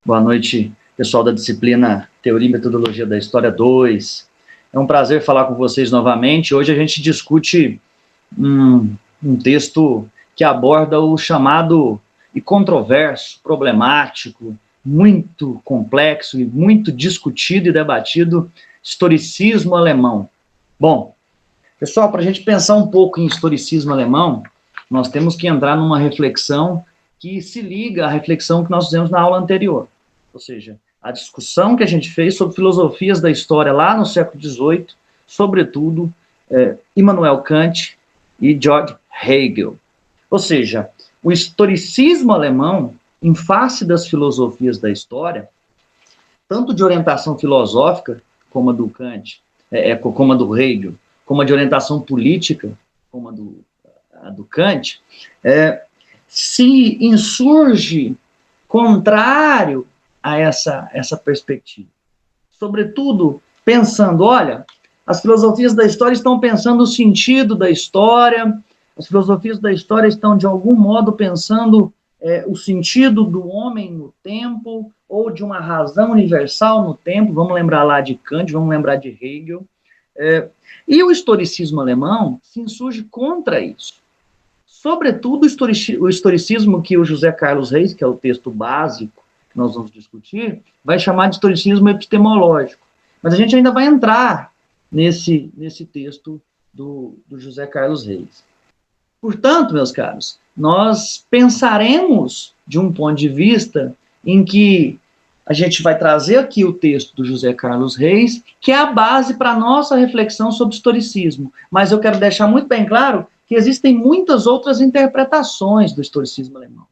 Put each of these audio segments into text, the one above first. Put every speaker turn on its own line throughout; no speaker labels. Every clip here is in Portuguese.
Boa noite, pessoal da disciplina Teoria e Metodologia da História 2. É um prazer falar com vocês novamente. Hoje a gente discute um texto que aborda o chamado e controverso, problemático, muito complexo e muito discutido e debatido historicismo alemão. Bom, pessoal, para a gente pensar um pouco em historicismo alemão, nós temos que entrar numa reflexão que se liga à reflexão que nós fizemos na aula anterior. Ou seja, a discussão que a gente fez sobre filosofias da história lá no século XVIII, sobretudo Immanuel Kant e Georg Hegel. Ou seja, o historicismo alemão, em face das filosofias da história, tanto de orientação filosófica, como a do Kant, como a do Hegel, como a de orientação política, como a do Kant, se insurge contrário a essa perspectiva. Sobretudo, pensando, olha, as filosofias da história estão pensando o sentido da história, as filosofias da história estão, de algum modo, pensando o sentido do homem no tempo, ou de uma razão universal no tempo, vamos lembrar lá de Kant, vamos lembrar de Hegel, e o historicismo alemão se insurge contra isso. Sobretudo o historicismo que o José Carlos Reis, que é o texto básico que nós vamos discutir, vai chamar de historicismo epistemológico. Mas a gente ainda vai entrar nesse texto do José Carlos Reis. Portanto, meus caros, nós pensaremos de um ponto de vista em que a gente vai trazer aqui o texto do José Carlos Reis, que é a base para a nossa reflexão sobre historicismo. Mas eu quero deixar muito bem claro que existem muitas outras interpretações do historicismo alemão.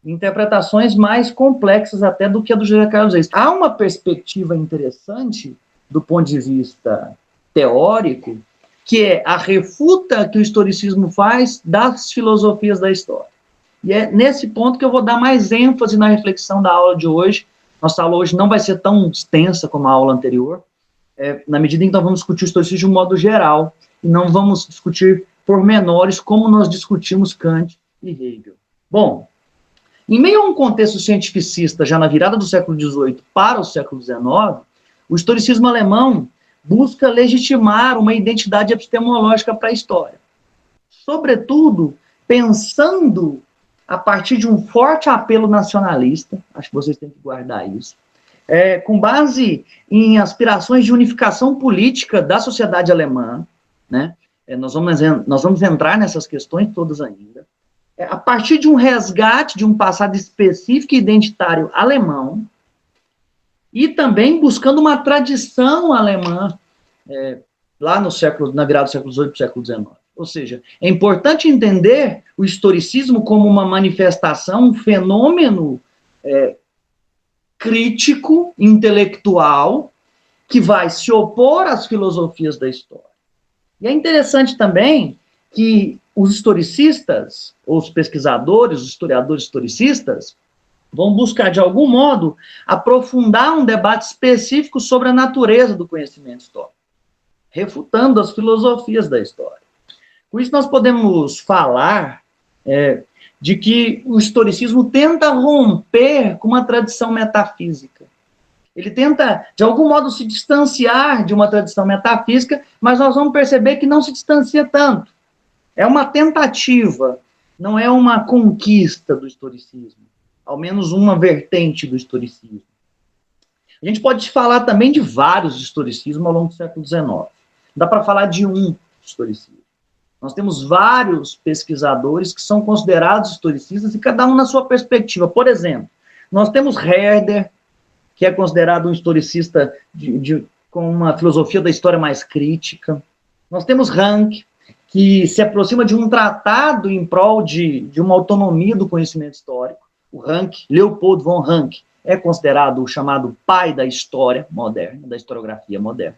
Interpretações mais complexas até do que a do José Carlos Reis. Há uma perspectiva interessante do ponto de vista teórico, que é a refuta que o historicismo faz das filosofias da história. E é nesse ponto que eu vou dar mais ênfase na reflexão da aula de hoje. Nossa aula hoje não vai ser tão extensa como a aula anterior, na medida em que nós vamos discutir o historicismo de um modo geral, e não vamos discutir pormenores como nós discutimos Kant e Hegel. Bom, em meio a um contexto cientificista já na virada do século XVIII para o século XIX, o historicismo alemão busca legitimar uma identidade epistemológica para a história. Sobretudo, pensando a partir de um forte apelo nacionalista, acho que vocês têm que guardar isso, com base em aspirações de unificação política da sociedade alemã, né? Nós vamos entrar nessas questões todas ainda, a partir de um resgate de um passado específico e identitário alemão, e também buscando uma tradição alemã lá na virada do século XVIII para o século XIX. Ou seja, é importante entender o historicismo como uma manifestação, um fenômeno crítico, intelectual, que vai se opor às filosofias da história. E é interessante também que os historicistas, ou os pesquisadores, os historiadores historicistas, vão buscar, de algum modo, aprofundar um debate específico sobre a natureza do conhecimento histórico, refutando as filosofias da história. Com isso, nós podemos falar de que o historicismo tenta romper com uma tradição metafísica. Ele tenta, de algum modo, se distanciar de uma tradição metafísica, mas nós vamos perceber que não se distancia tanto. É uma tentativa, não é uma conquista do historicismo, ao menos uma vertente do historicismo. A gente pode falar também de vários historicismos ao longo do século XIX. Dá para falar de um historicismo. Nós temos vários pesquisadores que são considerados historicistas e cada um na sua perspectiva. Por exemplo, nós temos Herder, que é considerado um historicista com uma filosofia da história mais crítica. Nós temos Ranke, que se aproxima de um tratado em prol de uma autonomia do conhecimento histórico. O Ranke, Leopold von Ranke, é considerado o chamado pai da história moderna, da historiografia moderna.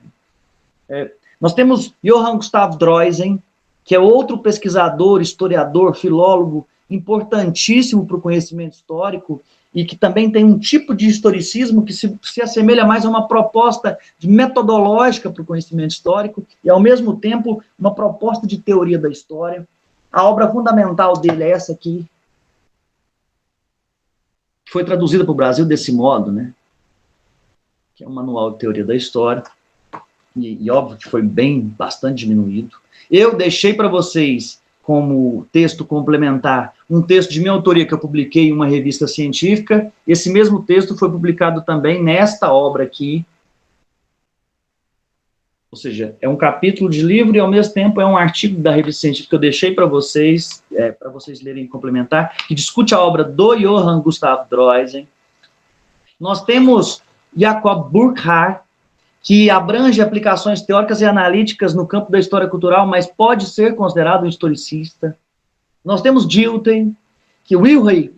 Nós temos Johann Gustav Droysen, que é outro pesquisador, historiador, filólogo importantíssimo para o conhecimento histórico e que também tem um tipo de historicismo que se assemelha mais a uma proposta metodológica para o conhecimento histórico e, ao mesmo tempo, uma proposta de teoria da história. A obra fundamental dele é essa aqui, que foi traduzida para o Brasil desse modo, né? Que é um manual de teoria da história, e óbvio que foi bastante diminuído. Eu deixei para vocês, como texto complementar, um texto de minha autoria que eu publiquei em uma revista científica. Esse mesmo texto foi publicado também nesta obra aqui. Ou seja, é um capítulo de livro e, ao mesmo tempo, é um artigo da revista científica que eu deixei para vocês lerem e complementar, que discute a obra do Johann Gustav Droysen. Nós temos Jacob Burckhardt, que abrange aplicações teóricas e analíticas no campo da história cultural, mas pode ser considerado um historicista. Nós temos Dilthey, Wilhelm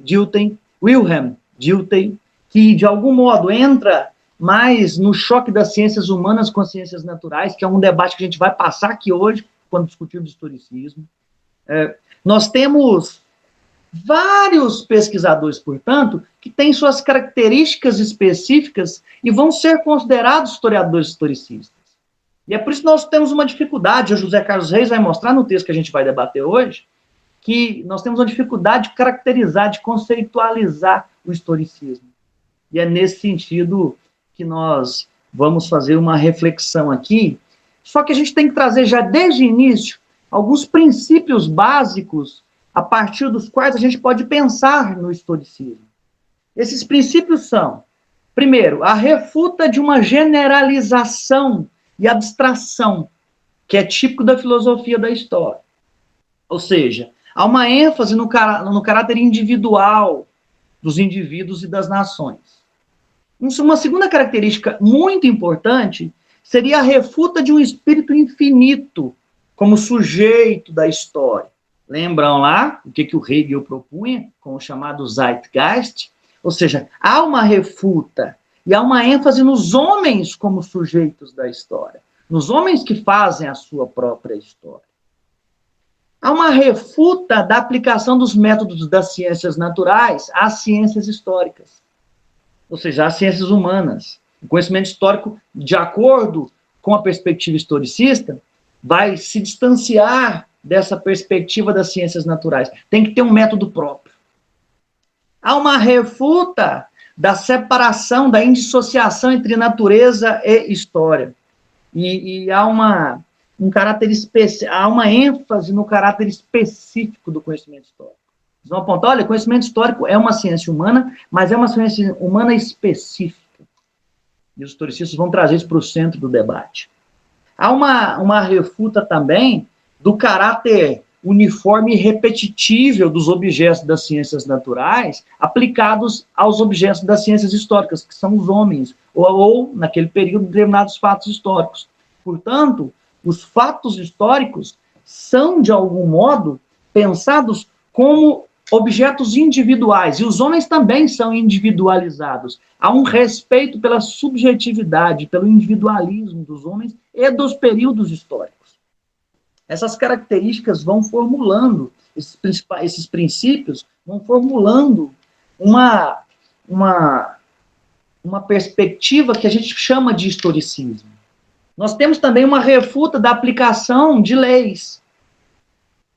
Dilthey, que de algum modo entra mais no choque das ciências humanas com as ciências naturais, que é um debate que a gente vai passar aqui hoje, quando discutirmos historicismo. Nós temos vários pesquisadores, portanto, que têm suas características específicas e vão ser considerados historiadores historicistas. E é por isso que nós temos uma dificuldade, o José Carlos Reis vai mostrar no texto que a gente vai debater hoje, que nós temos uma dificuldade de caracterizar, de conceitualizar o historicismo. E é nesse sentido que nós vamos fazer uma reflexão aqui, só que a gente tem que trazer já desde o início alguns princípios básicos a partir dos quais a gente pode pensar no historicismo. Esses princípios são, primeiro, a refuta de uma generalização e abstração, que é típico da filosofia da história. Ou seja, há uma ênfase no caráter individual dos indivíduos e das nações. Uma segunda característica muito importante seria a refuta de um espírito infinito como sujeito da história. Lembram lá o que o Hegel propunha com o chamado Zeitgeist? Ou seja, há uma refuta e há uma ênfase nos homens como sujeitos da história, nos homens que fazem a sua própria história. Há uma refuta da aplicação dos métodos das ciências naturais às ciências históricas, ou seja, às ciências humanas. O conhecimento histórico, de acordo com a perspectiva historicista, vai se distanciar dessa perspectiva das ciências naturais. Tem que ter um método próprio. Há uma refuta da separação, da indissociação entre natureza e história. E há um caráter específico, há uma ênfase no caráter específico do conhecimento histórico. Eles vão apontar, olha, conhecimento histórico é uma ciência humana, mas é uma ciência humana específica. E os historicistas vão trazer isso para o centro do debate. Há uma refuta também do caráter uniforme e repetitível dos objetos das ciências naturais aplicados aos objetos das ciências históricas, que são os homens, ou naquele período, determinados fatos históricos. Portanto, os fatos históricos são, de algum modo, pensados como objetos individuais, e os homens também são individualizados. Há um respeito pela subjetividade, pelo individualismo dos homens e dos períodos históricos. Essas características vão formulando, esses princípios vão formulando uma perspectiva que a gente chama de historicismo. Nós temos também uma refuta da aplicação de leis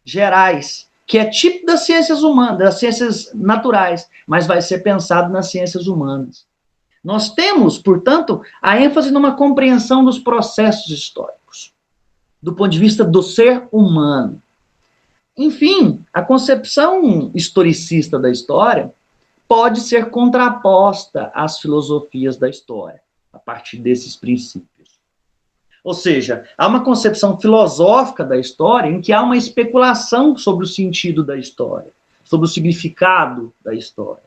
gerais, que é tipo das ciências humanas, das ciências naturais, mas vai ser pensado nas ciências humanas. Nós temos, portanto, a ênfase numa compreensão dos processos históricos, do ponto de vista do ser humano. Enfim, a concepção historicista da história pode ser contraposta às filosofias da história, a partir desses princípios. Ou seja, há uma concepção filosófica da história em que há uma especulação sobre o sentido da história, sobre o significado da história.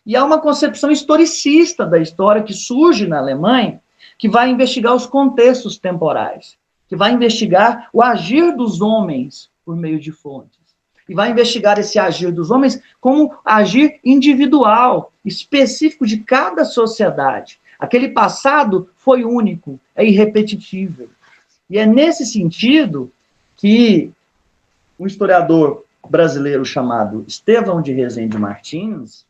E há uma concepção historicista da história que surge na Alemanha, que vai investigar os contextos temporais, que vai investigar o agir dos homens por meio de fontes, e vai investigar esse agir dos homens como agir individual, específico de cada sociedade. Aquele passado foi único, é irrepetível. E é nesse sentido que um historiador brasileiro chamado Estevão de Rezende Martins,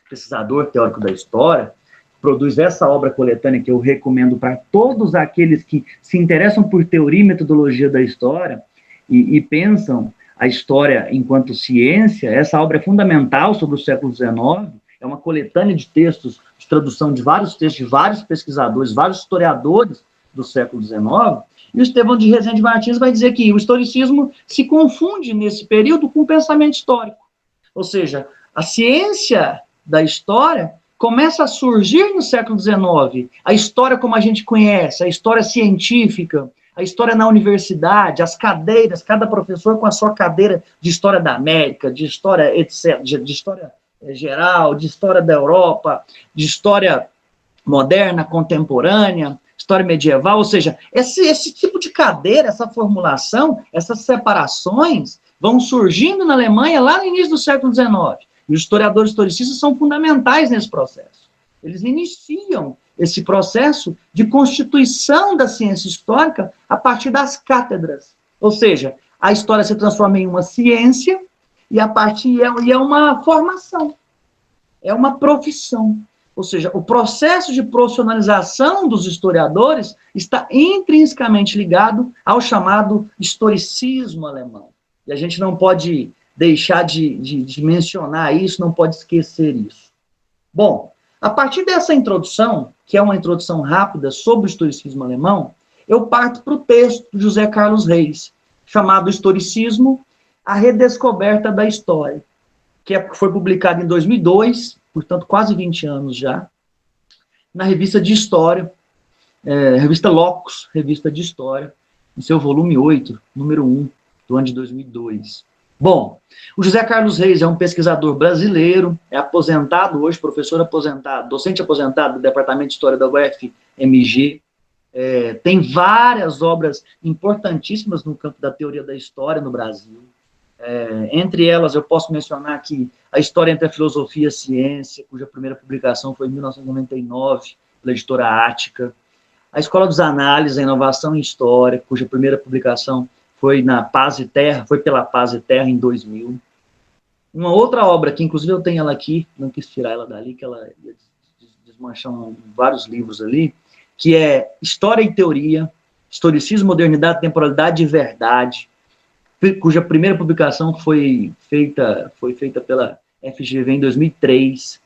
pesquisador teórico da história, produz essa obra coletânea que eu recomendo para todos aqueles que se interessam por teoria e metodologia da história e pensam a história enquanto ciência. Essa obra é fundamental sobre o século XIX, é uma coletânea de textos, de tradução de vários textos, de vários pesquisadores, vários historiadores do século XIX, e o Estevão de Rezende Martins vai dizer que o historicismo se confunde nesse período com o pensamento histórico. Ou seja, a ciência da história começa a surgir no século XIX. A história como a gente conhece, a história científica, a história na universidade, as cadeiras, cada professor com a sua cadeira de história da América, de história, etc., de história geral, de história da Europa, de história moderna, contemporânea, história medieval, ou seja, esse tipo de cadeira, essa formulação, essas separações vão surgindo na Alemanha lá no início do século XIX. E os historiadores historicistas são fundamentais nesse processo. Eles iniciam esse processo de constituição da ciência histórica a partir das cátedras. Ou seja, a história se transforma em uma ciência e a partir é uma formação, é uma profissão. Ou seja, o processo de profissionalização dos historiadores está intrinsecamente ligado ao chamado historicismo alemão. E a gente não pode deixar de mencionar isso, não pode esquecer isso. Bom, a partir dessa introdução, que é uma introdução rápida sobre o historicismo alemão, eu parto para o texto de José Carlos Reis, chamado Historicismo, a Redescoberta da História, que foi publicado em 2002, portanto, quase 20 anos já, na revista de História, revista Locus, revista de História, em seu volume 8, número 1, do ano de 2002. Bom, o José Carlos Reis é um pesquisador brasileiro, é aposentado hoje, professor aposentado, docente aposentado do Departamento de História da UFMG, tem várias obras importantíssimas no campo da teoria da história no Brasil. Entre elas, eu posso mencionar aqui a História entre a Filosofia e a Ciência, cuja primeira publicação foi em 1999, pela editora Ática. A Escola dos Análises, a Inovação em História, cuja primeira publicação foi na Paz e Terra, foi pela Paz e Terra em 2000. Uma outra obra, que inclusive eu tenho ela aqui, não quis tirar ela dali, que ela ia desmanchar vários livros ali, que é História e Teoria, Historicismo, Modernidade, Temporalidade e Verdade, cuja primeira publicação foi feita pela FGV em 2003.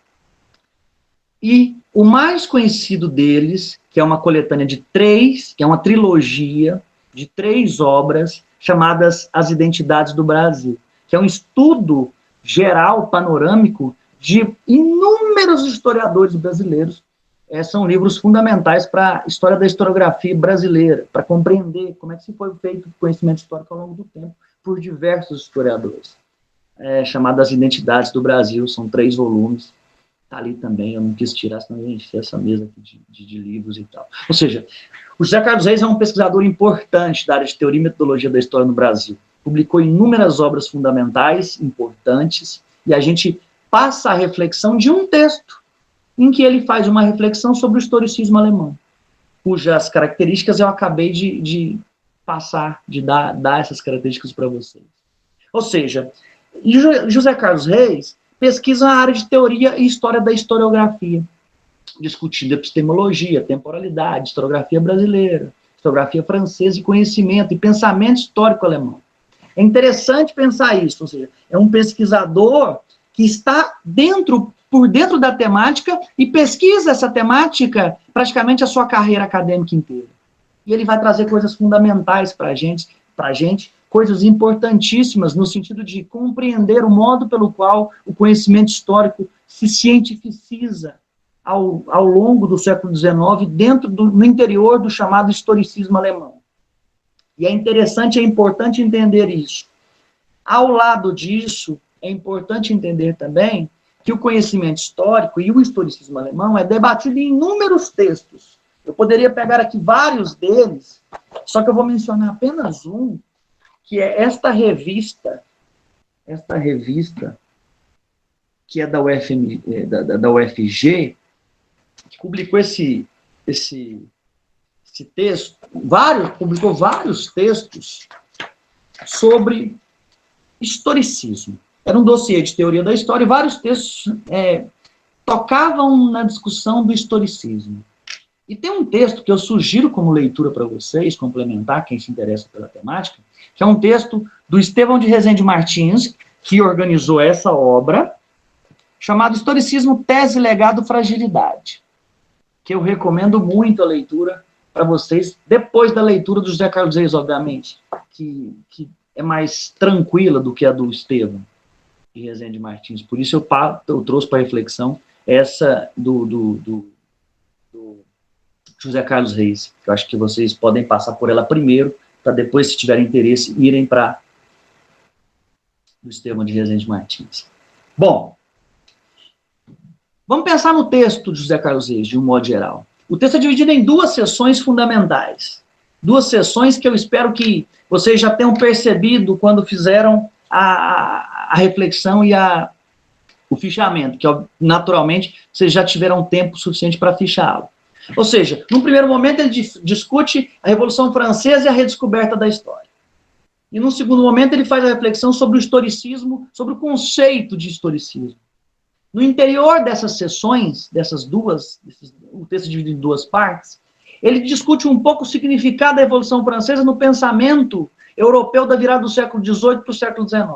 E o mais conhecido deles, que é uma coletânea de 3, que é uma trilogia de 3 obras, chamadas As Identidades do Brasil, que é um estudo geral, panorâmico, de inúmeros historiadores brasileiros. São livros fundamentais para a história da historiografia brasileira, para compreender como é que se foi feito o conhecimento histórico ao longo do tempo por diversos historiadores. Chamado As Identidades do Brasil, são 3 volumes, está ali também, eu não quis tirar, senão eu ia encher essa mesa aqui de livros e tal. Ou seja, o José Carlos Reis é um pesquisador importante da área de teoria e metodologia da história no Brasil. Publicou inúmeras obras fundamentais, importantes, e a gente passa a reflexão de um texto, em que ele faz uma reflexão sobre o historicismo alemão, cujas características eu acabei de passar, de dar essas características para vocês. Ou seja, José Carlos Reis pesquisa a área de teoria e história da historiografia, discutindo epistemologia, temporalidade, historiografia brasileira, historiografia francesa e conhecimento e pensamento histórico alemão. É interessante pensar isso, ou seja, é um pesquisador que está por dentro da temática e pesquisa essa temática praticamente a sua carreira acadêmica inteira. E ele vai trazer coisas fundamentais para a gente, coisas importantíssimas no sentido de compreender o modo pelo qual o conhecimento histórico se cientificiza ao longo do século XIX, no interior do chamado historicismo alemão. E é interessante, é importante entender isso. Ao lado disso, é importante entender também que o conhecimento histórico e o historicismo alemão é debatido em inúmeros textos. Eu poderia pegar aqui vários deles, só que eu vou mencionar apenas um, que é esta revista, que é da UFG, que publicou esse texto, publicou vários textos sobre historicismo. Era um dossiê de teoria da história e vários textos tocavam na discussão do historicismo. E tem um texto que eu sugiro como leitura para vocês, complementar, quem se interessa pela temática, que é um texto do Estevão de Rezende Martins, que organizou essa obra, chamado Historicismo, Tese, Legado, Fragilidade, que eu recomendo muito a leitura para vocês, depois da leitura do José Carlos Reis, obviamente, que é mais tranquila do que a do Estevão e Rezende Martins. Por isso eu trouxe para reflexão essa do José Carlos Reis, que eu acho que vocês podem passar por ela primeiro, para depois, se tiverem interesse, irem para o Estevão de Rezende Martins. Bom, vamos pensar no texto de José Carlos Reis, de um modo geral. O texto é dividido em duas seções fundamentais. Duas seções que eu espero que vocês já tenham percebido quando fizeram a reflexão e o fichamento, que naturalmente vocês já tiveram tempo suficiente para fichá-lo. Ou seja, no primeiro momento ele discute a Revolução Francesa e a redescoberta da história. E no segundo momento ele faz a reflexão sobre o historicismo, sobre o conceito de historicismo. No interior dessas sessões, o texto é dividido em duas partes, ele discute um pouco o significado da Revolução Francesa no pensamento europeu da virada do século XVIII para o século XIX.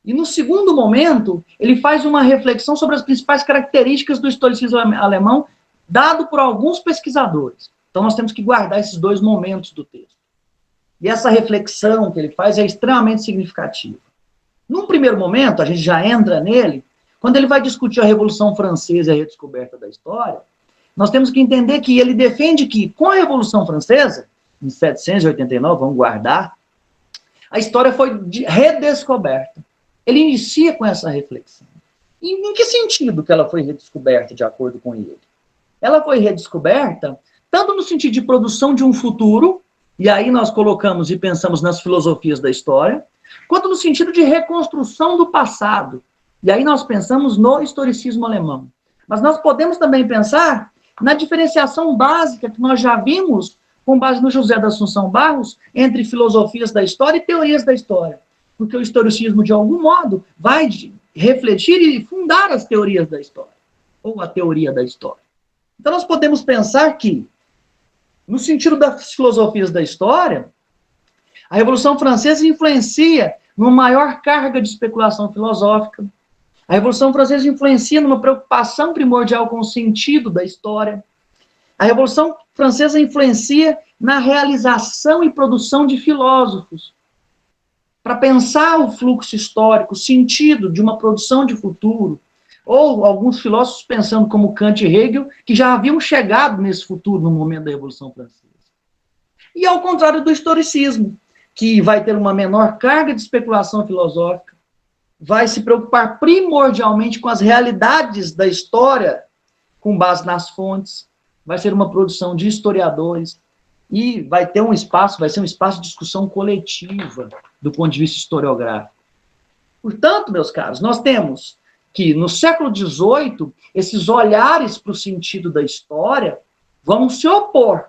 E no segundo momento, ele faz uma reflexão sobre as principais características do historicismo alemão, dado por alguns pesquisadores. Então nós temos que guardar esses dois momentos do texto. E essa reflexão que ele faz é extremamente significativa. Num primeiro momento, a gente já entra nele, quando ele vai discutir a Revolução Francesa e a redescoberta da história, nós temos que entender que ele defende que, com a Revolução Francesa, em 1789, vamos guardar, a história foi redescoberta. Ele inicia com essa reflexão. E em que sentido que ela foi redescoberta, de acordo com ele? Ela foi redescoberta tanto no sentido de produção de um futuro, e aí nós colocamos e pensamos nas filosofias da história, quanto no sentido de reconstrução do passado. E aí nós pensamos no historicismo alemão. Mas nós podemos também pensar na diferenciação básica que nós já vimos, com base no José da Assunção Barros, entre filosofias da história e teorias da história. Porque o historicismo, de algum modo, vai refletir e fundar as teorias da história, ou a teoria da história. Então nós podemos pensar que, no sentido das filosofias da história, a Revolução Francesa influencia numa maior carga de especulação filosófica. A Revolução Francesa influencia numa preocupação primordial com o sentido da história. A Revolução Francesa influencia na realização e produção de filósofos, para pensar o fluxo histórico, o sentido de uma produção de futuro, ou alguns filósofos pensando como Kant e Hegel, que já haviam chegado nesse futuro no momento da Revolução Francesa. E ao contrário do historicismo, que vai ter uma menor carga de especulação filosófica, vai se preocupar primordialmente com as realidades da história, com base nas fontes, vai ser uma produção de historiadores, e vai ser um espaço de discussão coletiva do ponto de vista historiográfico. Portanto, meus caros, nós temos que, no século XVIII, esses olhares para o sentido da história vão se opor.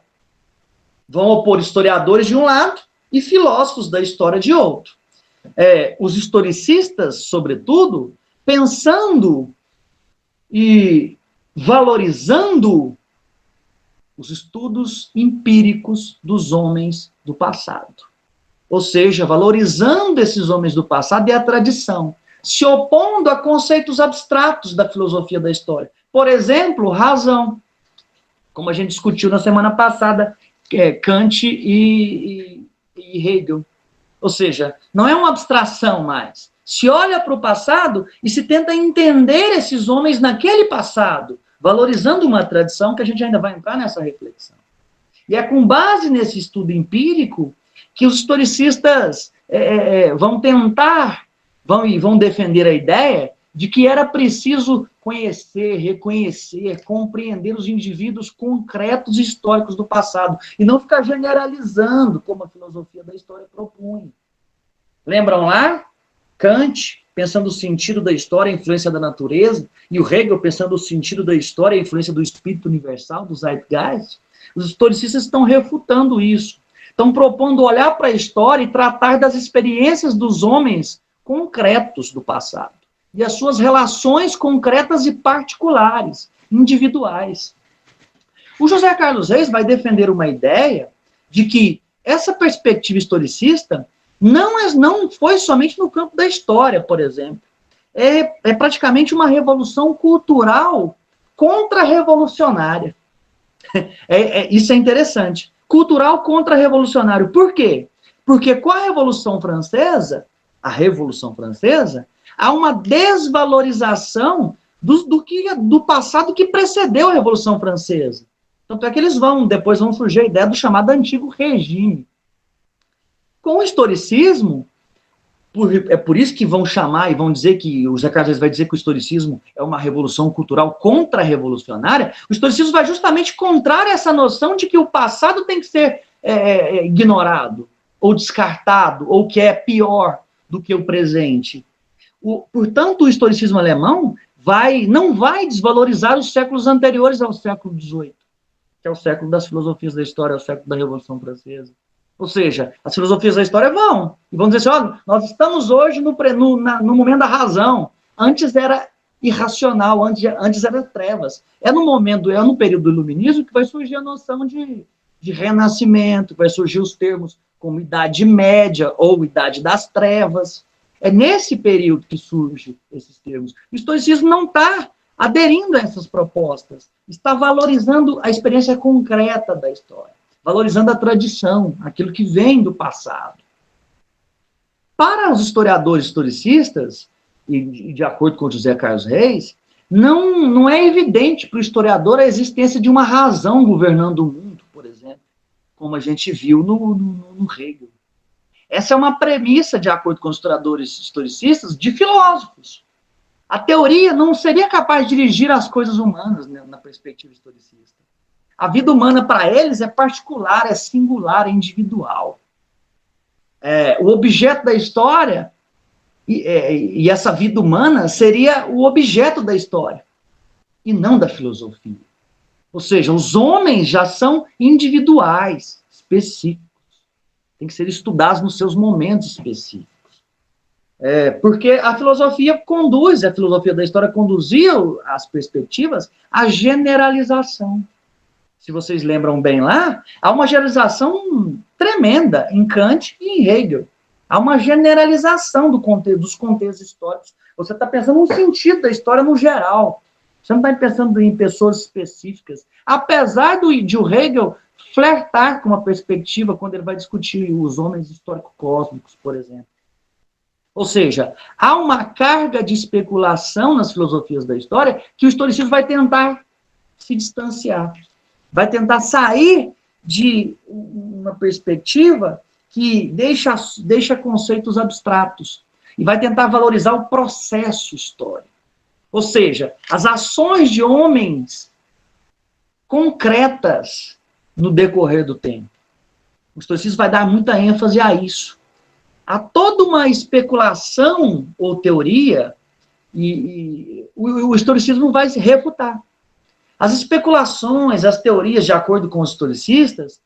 Vão opor historiadores de um lado e filósofos da história de outro. Os historicistas, sobretudo, pensando e valorizando os estudos empíricos dos homens do passado. Ou seja, valorizando esses homens do passado e a tradição, se opondo a conceitos abstratos da filosofia da história. Por exemplo, razão, como a gente discutiu na semana passada, Kant e Hegel. Ou seja, não é uma abstração mais. Se olha para o passado e se tenta entender esses homens naquele passado, valorizando uma tradição que a gente ainda vai entrar nessa reflexão. E é com base nesse estudo empírico que os historicistas vão tentar, vão defender a ideia de que era preciso conhecer, reconhecer, compreender os indivíduos concretos e históricos do passado, e não ficar generalizando, como a filosofia da história propunha. Lembram lá? Kant, pensando o sentido da história, a influência da natureza, e o Hegel pensando o sentido da história, a influência do espírito universal, do Zeitgeist. Os historicistas estão refutando isso. Estão propondo olhar para a história e tratar das experiências dos homens concretos do passado e as suas relações concretas e particulares, individuais. O José Carlos Reis vai defender uma ideia de que essa perspectiva historicista não foi somente no campo da história, por exemplo. é praticamente uma revolução cultural contra-revolucionária. Isso é interessante. Cultural contra-revolucionário. Por quê? Porque com a Revolução Francesa, há uma desvalorização do passado que precedeu a Revolução Francesa. Tanto é que depois vão surgir a ideia do chamado Antigo Regime. Com o historicismo, é por isso que vão chamar e vão dizer que o José Carlos vai dizer que o historicismo é uma revolução cultural contra-revolucionária. O historicismo vai justamente contrário a essa noção de que o passado tem que ser ignorado, ou descartado, ou que é pior do que o presente. Portanto, o historicismo alemão não vai desvalorizar os séculos anteriores ao século XVIII, que é o século das filosofias da história, é o século da Revolução Francesa. Ou seja, as filosofias da história vão dizer assim, nós estamos hoje no momento da razão. Antes era irracional, antes era trevas. É no período do iluminismo que vai surgir a noção de renascimento, vai surgir os termos como Idade Média ou Idade das Trevas. É nesse período que surgem esses termos. O estoicismo não está aderindo a essas propostas, está valorizando a experiência concreta da história, valorizando a tradição, aquilo que vem do passado. Para os historiadores historicistas, e de acordo com José Carlos Reis, não é evidente para o historiador a existência de uma razão governando o mundo, por exemplo, como a gente viu no Hegel. Essa é uma premissa, de acordo com os historiadores historicistas, de filósofos. A teoria não seria capaz de dirigir as coisas humanas, né, na perspectiva historicista. A vida humana, para eles, é particular, é singular, é individual. O objeto da história, e essa vida humana, seria o objeto da história, e não da filosofia. Ou seja, os homens já são individuais, específicos. Tem que ser estudados nos seus momentos específicos. Porque a filosofia da história conduzia as perspectivas à generalização. Se vocês lembram bem lá, há uma generalização tremenda em Kant e em Hegel. Há uma generalização dos contextos históricos. Você está pensando no sentido da história no geral. Você não está pensando em pessoas específicas. Apesar de o Hegel flertar com uma perspectiva quando ele vai discutir os homens histórico-cósmicos, por exemplo. Ou seja, há uma carga de especulação nas filosofias da história que o historicismo vai tentar se distanciar. Vai tentar sair de uma perspectiva que deixa conceitos abstratos e vai tentar valorizar o processo histórico. Ou seja, as ações de homens concretas no decorrer do tempo. O historicismo vai dar muita ênfase a isso. Há toda uma especulação ou teoria e o historicismo vai se refutar. As especulações, as teorias, de acordo com os historicistas,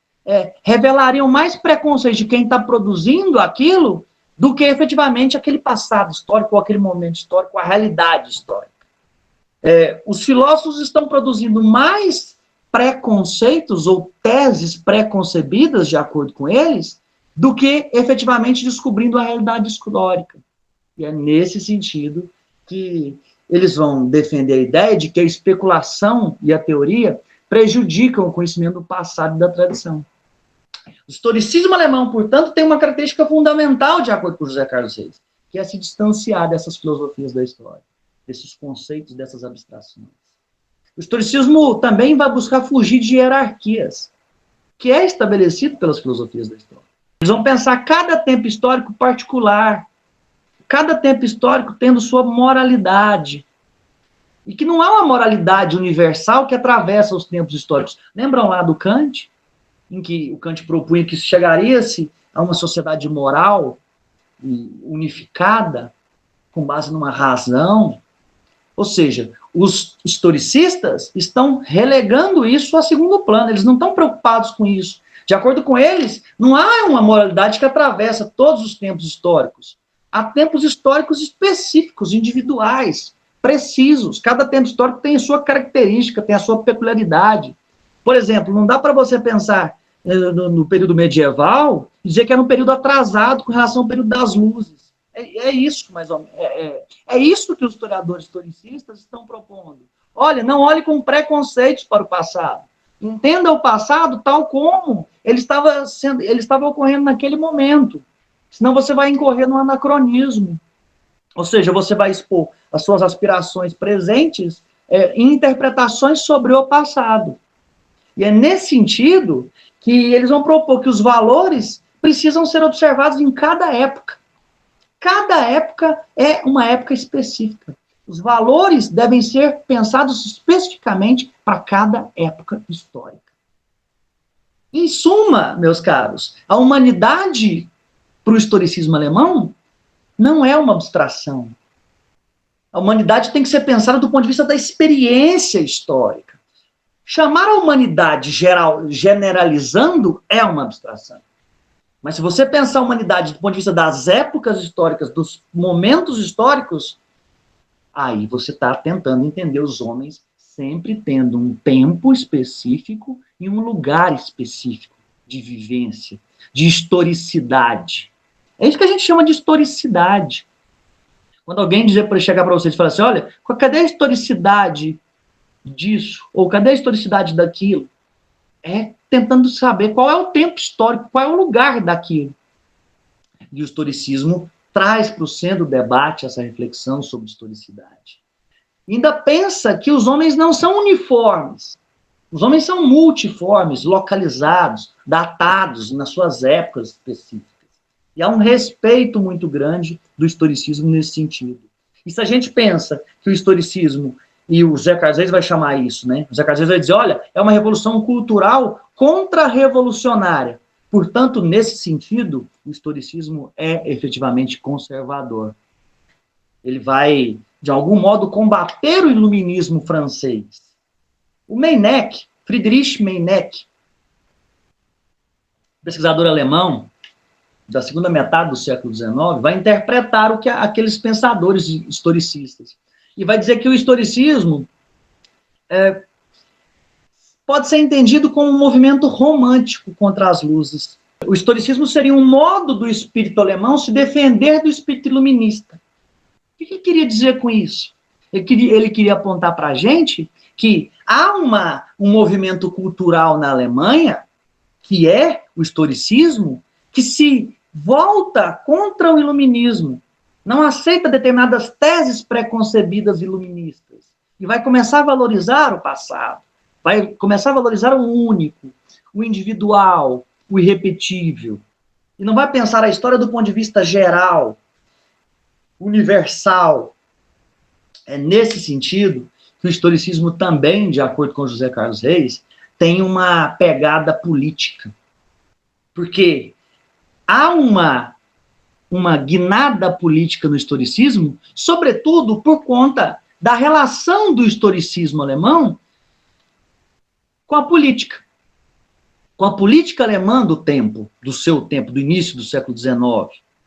revelariam mais preconceito de quem está produzindo aquilo do que efetivamente aquele passado histórico, ou aquele momento histórico, a realidade histórica. Os filósofos estão produzindo mais preconceitos ou teses preconcebidas, de acordo com eles, do que efetivamente descobrindo a realidade histórica. E é nesse sentido que eles vão defender a ideia de que a especulação e a teoria prejudicam o conhecimento do passado e da tradição. O historicismo alemão, portanto, tem uma característica fundamental, de acordo com José Carlos Reis, que é se distanciar dessas filosofias da história, desses conceitos, dessas abstrações. O historicismo também vai buscar fugir de hierarquias, que é estabelecido pelas filosofias da história. Eles vão pensar cada tempo histórico particular, cada tempo histórico tendo sua moralidade, e que não há uma moralidade universal que atravessa os tempos históricos. Lembram lá do Kant, em que o Kant propunha que chegaria-se a uma sociedade moral unificada, com base numa razão? Ou seja, os historicistas estão relegando isso a segundo plano, eles não estão preocupados com isso. De acordo com eles, não há uma moralidade que atravessa todos os tempos históricos. Há tempos históricos específicos, individuais, precisos. Cada tempo histórico tem a sua característica, tem a sua peculiaridade. Por exemplo, não dá para você pensar no período medieval e dizer que era um período atrasado com relação ao período das luzes. É isso, mais ou menos. É isso que os historiadores historicistas estão propondo. Olha, não olhe com preconceitos para o passado. Entenda o passado tal como ele estava ocorrendo naquele momento. Senão você vai incorrer no anacronismo. Ou seja, você vai expor as suas aspirações presentes em interpretações sobre o passado. E é nesse sentido que eles vão propor que os valores precisam ser observados em cada época. Cada época é uma época específica. Os valores devem ser pensados especificamente para cada época histórica. Em suma, meus caros, a humanidade para o historicismo alemão não é uma abstração. A humanidade tem que ser pensada do ponto de vista da experiência histórica. Chamar a humanidade generalizando é uma abstração. Mas se você pensar a humanidade do ponto de vista das épocas históricas, dos momentos históricos, aí você está tentando entender os homens sempre tendo um tempo específico e um lugar específico de vivência, de historicidade. É isso que a gente chama de historicidade. Quando alguém chegar para vocês e falar assim, olha, cadê a historicidade disso? Ou cadê a historicidade daquilo? É tentando saber qual é o tempo histórico, qual é o lugar daquilo. E o historicismo traz para o centro do debate essa reflexão sobre historicidade. Ainda pensa que os homens não são uniformes. Os homens são multiformes, localizados, datados nas suas épocas específicas. E há um respeito muito grande do historicismo nesse sentido. E se a gente pensa que o historicismo, e o José Carlos Reis vai chamar isso, né? O José Carlos Reis vai dizer, olha, é uma revolução cultural contra-revolucionária. Portanto, nesse sentido, o historicismo é efetivamente conservador. Ele vai, de algum modo, combater o iluminismo francês. O Meinecke, Friedrich Meinecke, pesquisador alemão, da segunda metade do século XIX, vai interpretar o que aqueles pensadores historicistas. E vai dizer que o historicismo pode ser entendido como um movimento romântico contra as luzes. O historicismo seria um modo do espírito alemão se defender do espírito iluminista. O que ele queria dizer com isso? Ele queria apontar para a gente que há um movimento cultural na Alemanha, que é o historicismo, que se volta contra o iluminismo, não aceita determinadas teses preconcebidas iluministas, e vai começar a valorizar o passado, vai começar a valorizar o único, o individual, o irrepetível, e não vai pensar a história do ponto de vista geral, universal. É nesse sentido que o historicismo também, de acordo com José Carlos Reis, tem uma pegada política. Porque há uma guinada política no historicismo, sobretudo por conta da relação do historicismo alemão com a política. Com a política alemã do tempo, do início do século XIX.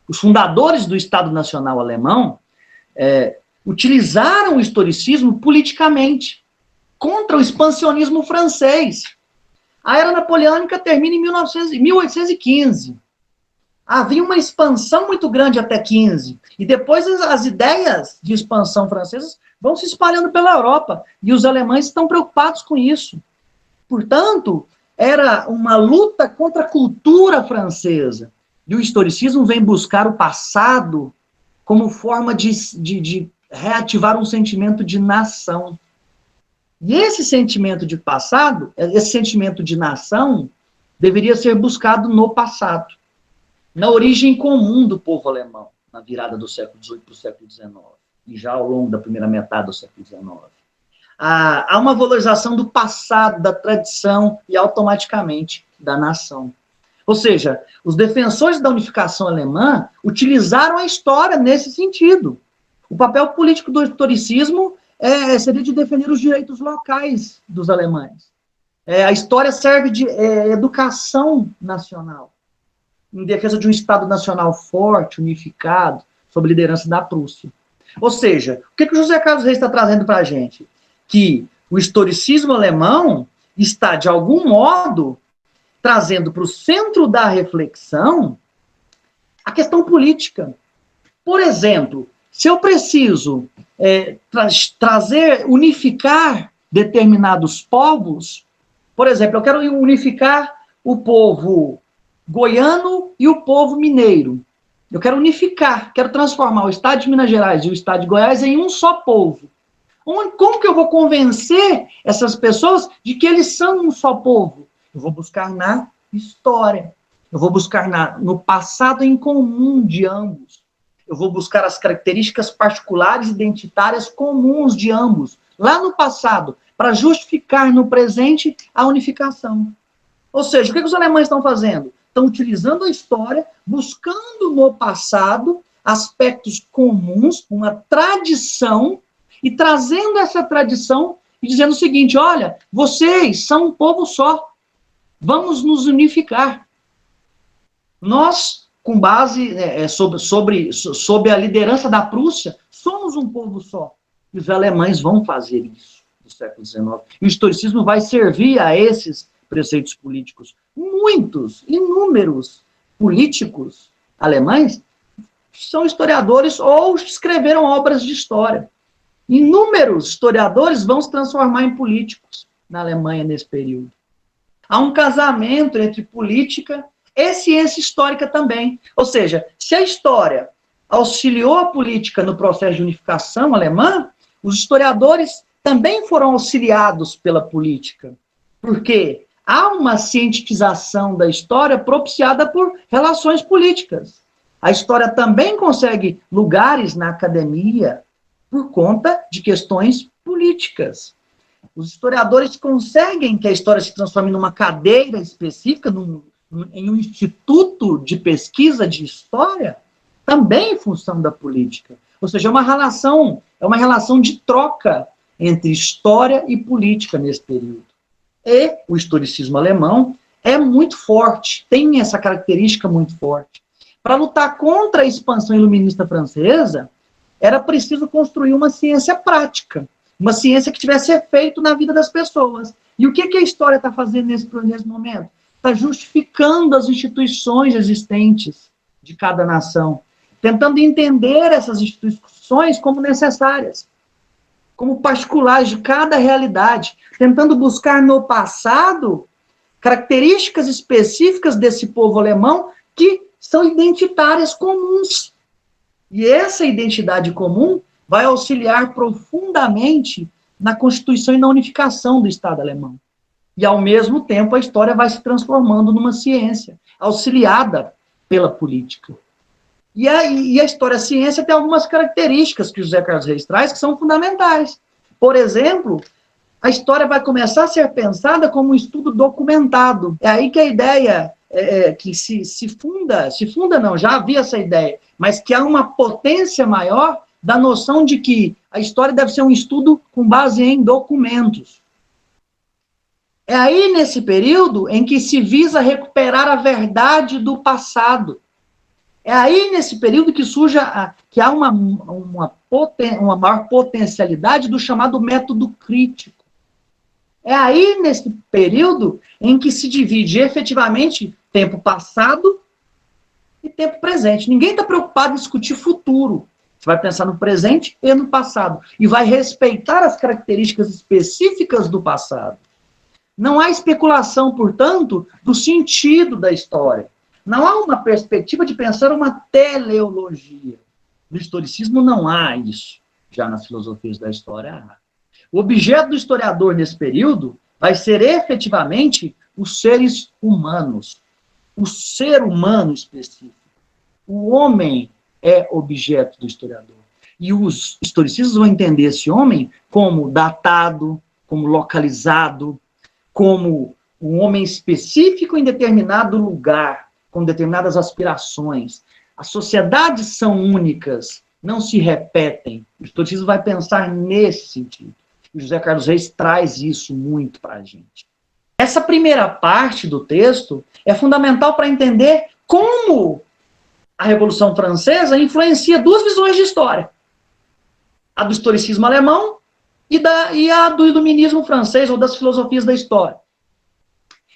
Os fundadores do Estado Nacional Alemão utilizaram o historicismo politicamente contra o expansionismo francês. A Era Napoleônica termina em 1815. Havia uma expansão muito grande até 15. E depois as ideias de expansão francesas vão se espalhando pela Europa. E os alemães estão preocupados com isso. Portanto, era uma luta contra a cultura francesa. E o historicismo vem buscar o passado como forma de reativar um sentimento de nação. E esse sentimento de passado, esse sentimento de nação, deveria ser buscado no passado, na origem comum do povo alemão, na virada do século XVIII para o século XIX, e já ao longo da primeira metade do século XIX. Há uma valorização do passado, da tradição e automaticamente da nação. Ou seja, os defensores da unificação alemã utilizaram a história nesse sentido. O papel político do historicismo seria de defender os direitos locais dos alemães. A história serve de educação nacional, em defesa de um Estado nacional forte, unificado, sob liderança da Prússia. Ou seja, o que o José Carlos Reis está trazendo para a gente? Que o historicismo alemão está, de algum modo, trazendo para o centro da reflexão a questão política. Por exemplo, se eu preciso unificar determinados povos, por exemplo, eu quero unificar o povo goiano e o povo mineiro. Eu quero unificar, quero transformar o estado de Minas Gerais e o estado de Goiás em um só povo. Como que eu vou convencer essas pessoas de que eles são um só povo? Eu vou buscar na história. Eu vou buscar no passado em comum de ambos. Eu vou buscar as características particulares identitárias comuns de ambos, lá no passado, para justificar no presente a unificação. Ou seja, o que os alemães estão fazendo? Estão utilizando a história, buscando no passado aspectos comuns, uma tradição, e trazendo essa tradição e dizendo o seguinte: olha, vocês são um povo só, vamos nos unificar. Nós, com base sob a liderança da Prússia, somos um povo só. E os alemães vão fazer isso no século XIX. E o historicismo vai servir a esses preceitos políticos. Muitos, inúmeros políticos alemães são historiadores ou escreveram obras de história. Inúmeros historiadores vão se transformar em políticos na Alemanha nesse período. Há um casamento entre política e ciência histórica também. Ou seja, se a história auxiliou a política no processo de unificação alemã, os historiadores também foram auxiliados pela política. Porque há uma cientificação da história propiciada por relações políticas. A história também consegue lugares na academia por conta de questões políticas. Os historiadores conseguem que a história se transforme numa cadeira específica, em um instituto de pesquisa de história, também em função da política. Ou seja, é uma relação de troca entre história e política nesse período. E o historicismo alemão é muito forte, tem essa característica muito forte. Para lutar contra a expansão iluminista francesa, era preciso construir uma ciência prática, uma ciência que tivesse efeito na vida das pessoas. E o que a história está fazendo nesse momento? Está justificando as instituições existentes de cada nação, tentando entender essas instituições como necessárias, como particulares de cada realidade, tentando buscar no passado características específicas desse povo alemão que são identitárias comuns. E essa identidade comum vai auxiliar profundamente na constituição e na unificação do Estado alemão. E, ao mesmo tempo, a história vai se transformando numa ciência, auxiliada pela política. E a história-ciência tem algumas características que José Carlos Reis traz que são fundamentais. Por exemplo, a história vai começar a ser pensada como um estudo documentado. É aí que a ideia que já havia essa ideia, mas que há uma potência maior da noção de que a história deve ser um estudo com base em documentos. É aí, nesse período, em que se visa recuperar a verdade do passado. É aí, nesse período, que há uma maior potencialidade do chamado método crítico. É aí, nesse período, em que se divide efetivamente tempo passado e tempo presente. Ninguém está preocupado em discutir futuro. Você vai pensar no presente e no passado. E vai respeitar as características específicas do passado. Não há especulação, portanto, do sentido da história. Não há uma perspectiva de pensar uma teleologia. No historicismo não há isso. Já nas filosofias da história há. O objeto do historiador nesse período vai ser efetivamente os seres humanos. O ser humano específico. O homem é objeto do historiador. E os historicistas vão entender esse homem como datado, como localizado, como um homem específico em determinado lugar, com determinadas aspirações. As sociedades são únicas, não se repetem. O historicismo vai pensar nesse sentido. E José Carlos Reis traz isso muito para a gente. Essa primeira parte do texto é fundamental para entender como a Revolução Francesa influencia duas visões de história. A do historicismo alemão e a do iluminismo francês, ou das filosofias da história.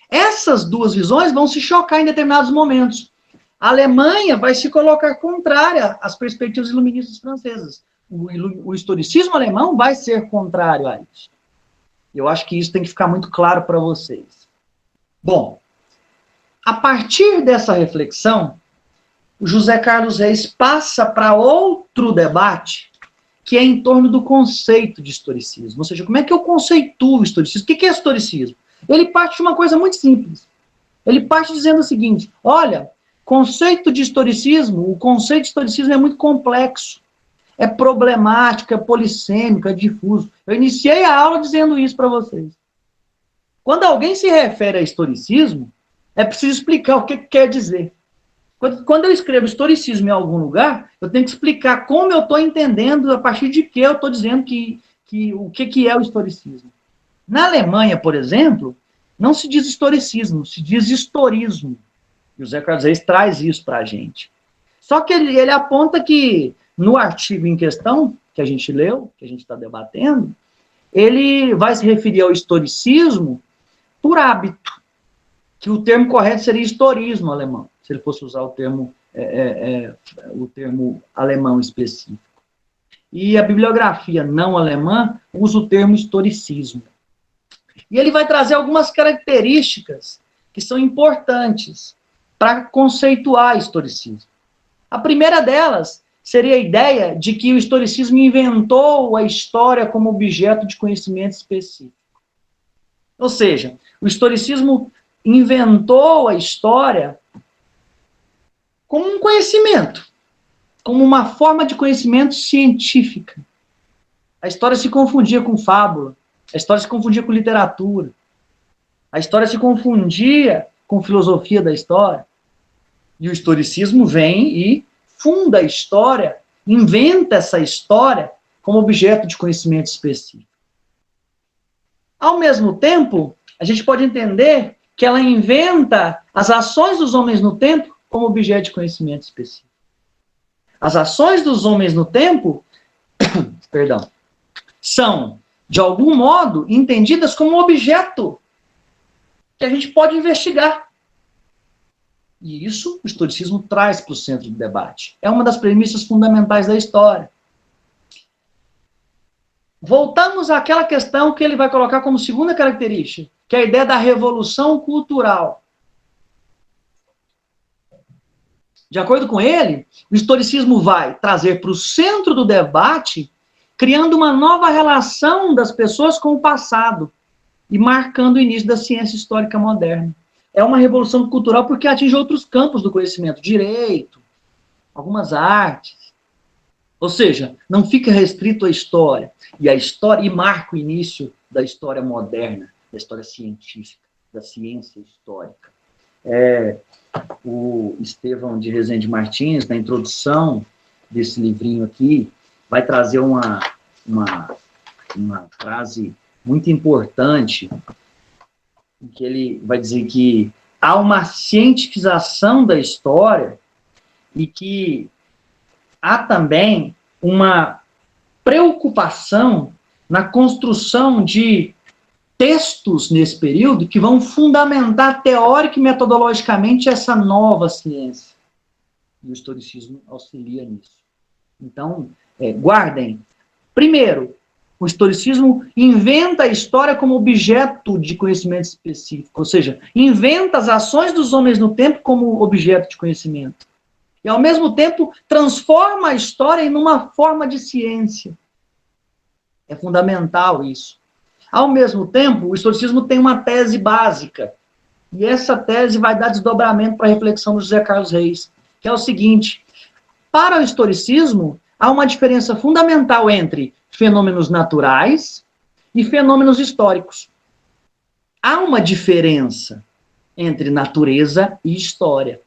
Essas duas visões vão se chocar em determinados momentos. a Alemanha vai se colocar contrária às perspectivas iluministas francesas. O historicismo alemão vai ser contrário a isso. Eu acho que isso tem que ficar muito claro para vocês. Bom, a partir dessa reflexão, o José Carlos Reis passa para outro debate, que é em torno do conceito de historicismo. Ou seja, como é que eu conceituo o historicismo? O que é historicismo? Ele parte de uma coisa muito simples. Ele parte dizendo o seguinte: olha, conceito de historicismo, o conceito de historicismo é muito complexo, é problemático, é polissêmico, é difuso. Eu iniciei a aula dizendo isso para vocês. Quando alguém se refere a historicismo, é preciso explicar o que quer dizer. Quando eu escrevo historicismo em algum lugar, eu tenho que explicar como eu estou entendendo, a partir de que eu estou dizendo o que é o historicismo. Na Alemanha, por exemplo, não se diz historicismo, se diz historismo. E o José Carlos Reis traz isso para a gente. Só que ele aponta que, no artigo em questão, que a gente leu, que a gente está debatendo, ele vai se referir ao historicismo por hábito, que o termo correto seria historismo alemão, se ele fosse usar o termo alemão específico. E a bibliografia não alemã usa o termo historicismo. E ele vai trazer algumas características que são importantes para conceituar historicismo. A primeira delas seria a ideia de que o historicismo inventou a história como objeto de conhecimento específico. Ou seja, o historicismo inventou a história como um conhecimento, como uma forma de conhecimento científica. A história se confundia com fábula, a história se confundia com literatura, a história se confundia com filosofia da história. E o historicismo vem e funda a história, inventa essa história como objeto de conhecimento específico. Ao mesmo tempo, a gente pode entender que ela inventa as ações dos homens no tempo como objeto de conhecimento específico. As ações dos homens no tempo, perdão, são, de algum modo, entendidas como objeto que a gente pode investigar. E isso o historicismo traz para o centro do debate. É uma das premissas fundamentais da história. Voltamos àquela questão que ele vai colocar como segunda característica, que é a ideia da revolução cultural. De acordo com ele, o historicismo vai trazer para o centro do debate, criando uma nova relação das pessoas com o passado e marcando o início da ciência histórica moderna. É uma revolução cultural porque atinge outros campos do conhecimento, direito, algumas artes. Ou seja, não fica restrito à história. E marca o início da história moderna, da história científica, da ciência histórica. O Estevão de Rezende Martins, na introdução desse livrinho aqui, vai trazer uma frase muito importante, que ele vai dizer que há uma cientificação da história e que há também uma preocupação na construção de textos nesse período que vão fundamentar teórica e metodologicamente essa nova ciência. E o historicismo auxilia nisso. Então, guardem. Primeiro, o historicismo inventa a história como objeto de conhecimento específico, ou seja, inventa as ações dos homens no tempo como objeto de conhecimento. E, ao mesmo tempo, transforma a história em uma forma de ciência. É fundamental isso. Ao mesmo tempo, o historicismo tem uma tese básica, e essa tese vai dar desdobramento para a reflexão do José Carlos Reis, que é o seguinte: para o historicismo, há uma diferença fundamental entre fenômenos naturais e fenômenos históricos. Há uma diferença entre natureza e história.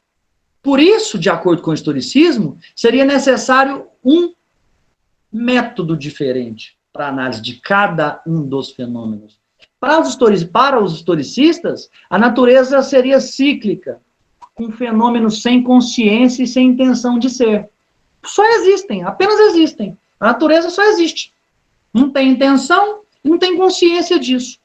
Por isso, de acordo com o historicismo, seria necessário um método diferente para a análise de cada um dos fenômenos. Para os historicistas, a natureza seria cíclica, com fenômenos sem consciência e sem intenção de ser. Só existem, apenas existem. A natureza só existe. Não tem intenção e não tem consciência disso.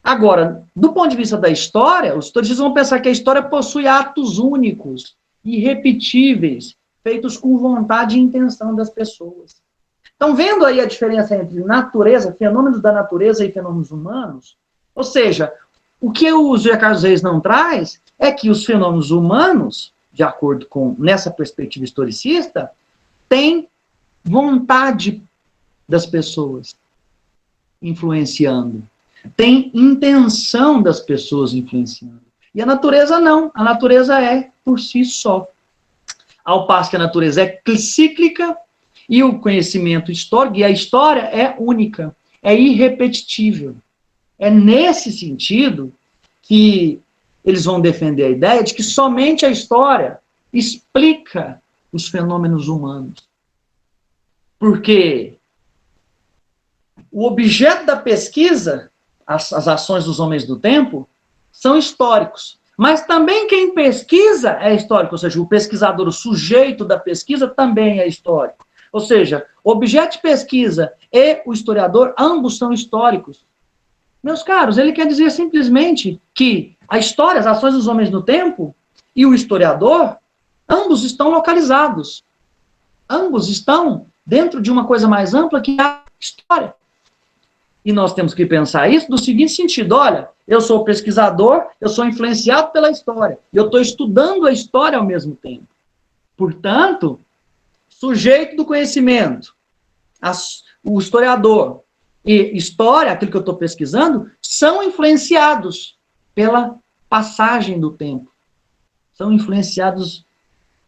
Agora, do ponto de vista da história, os historicistas vão pensar que a história possui atos únicos irrepetíveis, feitos com vontade e intenção das pessoas. Estão vendo aí a diferença entre natureza, fenômenos da natureza e fenômenos humanos? Ou seja, o que o José Carlos Reis não traz é que os fenômenos humanos, de acordo com nessa perspectiva historicista, têm vontade das pessoas influenciando, tem intenção das pessoas influenciando. E a natureza não, a natureza é por si só. Ao passo que a natureza é cíclica e o conhecimento histórico, e a história é única, é irrepetível. É nesse sentido que eles vão defender a ideia de que somente a história explica os fenômenos humanos. Porque o objeto da pesquisa, as ações dos homens do tempo, são históricos. Mas também quem pesquisa é histórico, ou seja, o pesquisador, o sujeito da pesquisa também é histórico. Ou seja, o objeto de pesquisa e o historiador, ambos são históricos. Meus caros, ele quer dizer simplesmente que a história, as ações dos homens no tempo e o historiador, ambos estão localizados. Ambos estão dentro de uma coisa mais ampla que é a história. E nós temos que pensar isso do seguinte sentido: olha, eu sou pesquisador, eu sou influenciado pela história, eu estou estudando a história ao mesmo tempo. Portanto, sujeito do conhecimento, o historiador e história, aquilo que eu estou pesquisando, são influenciados pela passagem do tempo. São influenciados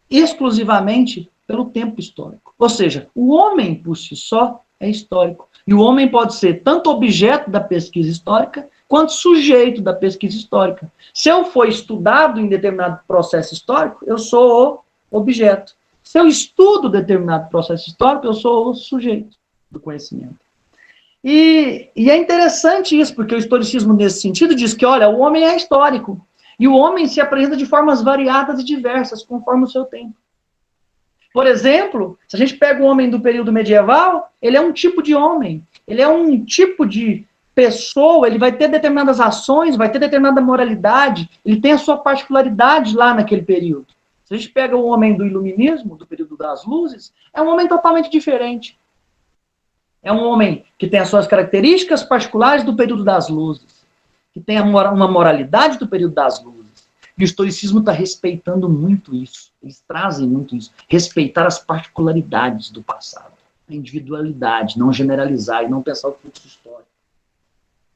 exclusivamente pelo tempo histórico. Ou seja, o homem por si só é histórico. E o homem pode ser tanto objeto da pesquisa histórica, quanto sujeito da pesquisa histórica. Se eu for estudado em determinado processo histórico, eu sou o objeto. Se eu estudo determinado processo histórico, eu sou o sujeito do conhecimento. E é interessante isso, porque o historicismo, nesse sentido, diz que, olha, o homem é histórico. E o homem se apresenta de formas variadas e diversas, conforme o seu tempo. Por exemplo, se a gente pega o homem do período medieval, ele é um tipo de homem, ele é um tipo de pessoa, ele vai ter determinadas ações, vai ter determinada moralidade, ele tem a sua particularidade lá naquele período. Se a gente pega o homem do iluminismo, do período das luzes, é um homem totalmente diferente. É um homem que tem as suas características particulares do período das luzes, que tem uma moralidade do período das luzes. E o historicismo está respeitando muito isso. Eles trazem muito isso. Respeitar as particularidades do passado. A individualidade, não generalizar e não pensar o fluxo histórico.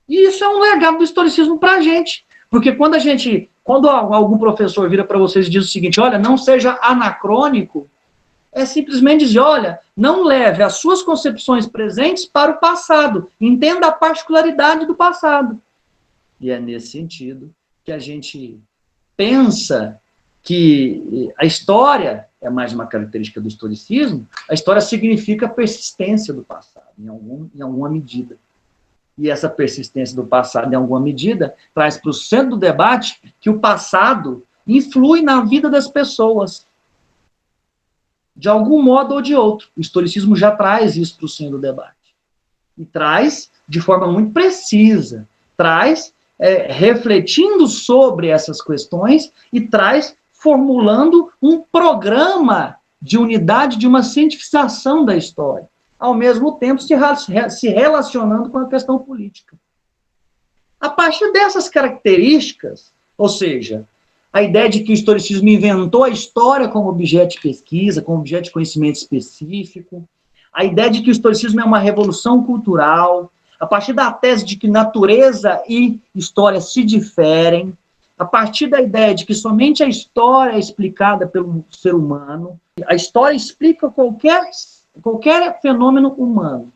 E isso é um legado do historicismo para a gente. Porque quando algum professor vira para vocês e diz o seguinte: olha, não seja anacrônico, é simplesmente dizer, olha, não leve as suas concepções presentes para o passado. Entenda a particularidade do passado. E é nesse sentido que a gente pensa que a história é mais uma característica do historicismo. A história significa a persistência do passado, em alguma medida. E essa persistência do passado, em alguma medida, traz para o centro do debate que o passado influi na vida das pessoas, de algum modo ou de outro. O historicismo já traz isso para o centro do debate. E traz de forma muito precisa, traz refletindo sobre essas questões e traz formulando um programa de unidade, de uma cientificação da história, ao mesmo tempo se relacionando com a questão política. A partir dessas características, ou seja, a ideia de que o historicismo inventou a história como objeto de pesquisa, como objeto de conhecimento específico, a ideia de que o historicismo é uma revolução cultural, a partir da tese de que natureza e história se diferem, a partir da ideia de que somente a história é explicada pelo ser humano, a história explica qualquer fenômeno humano.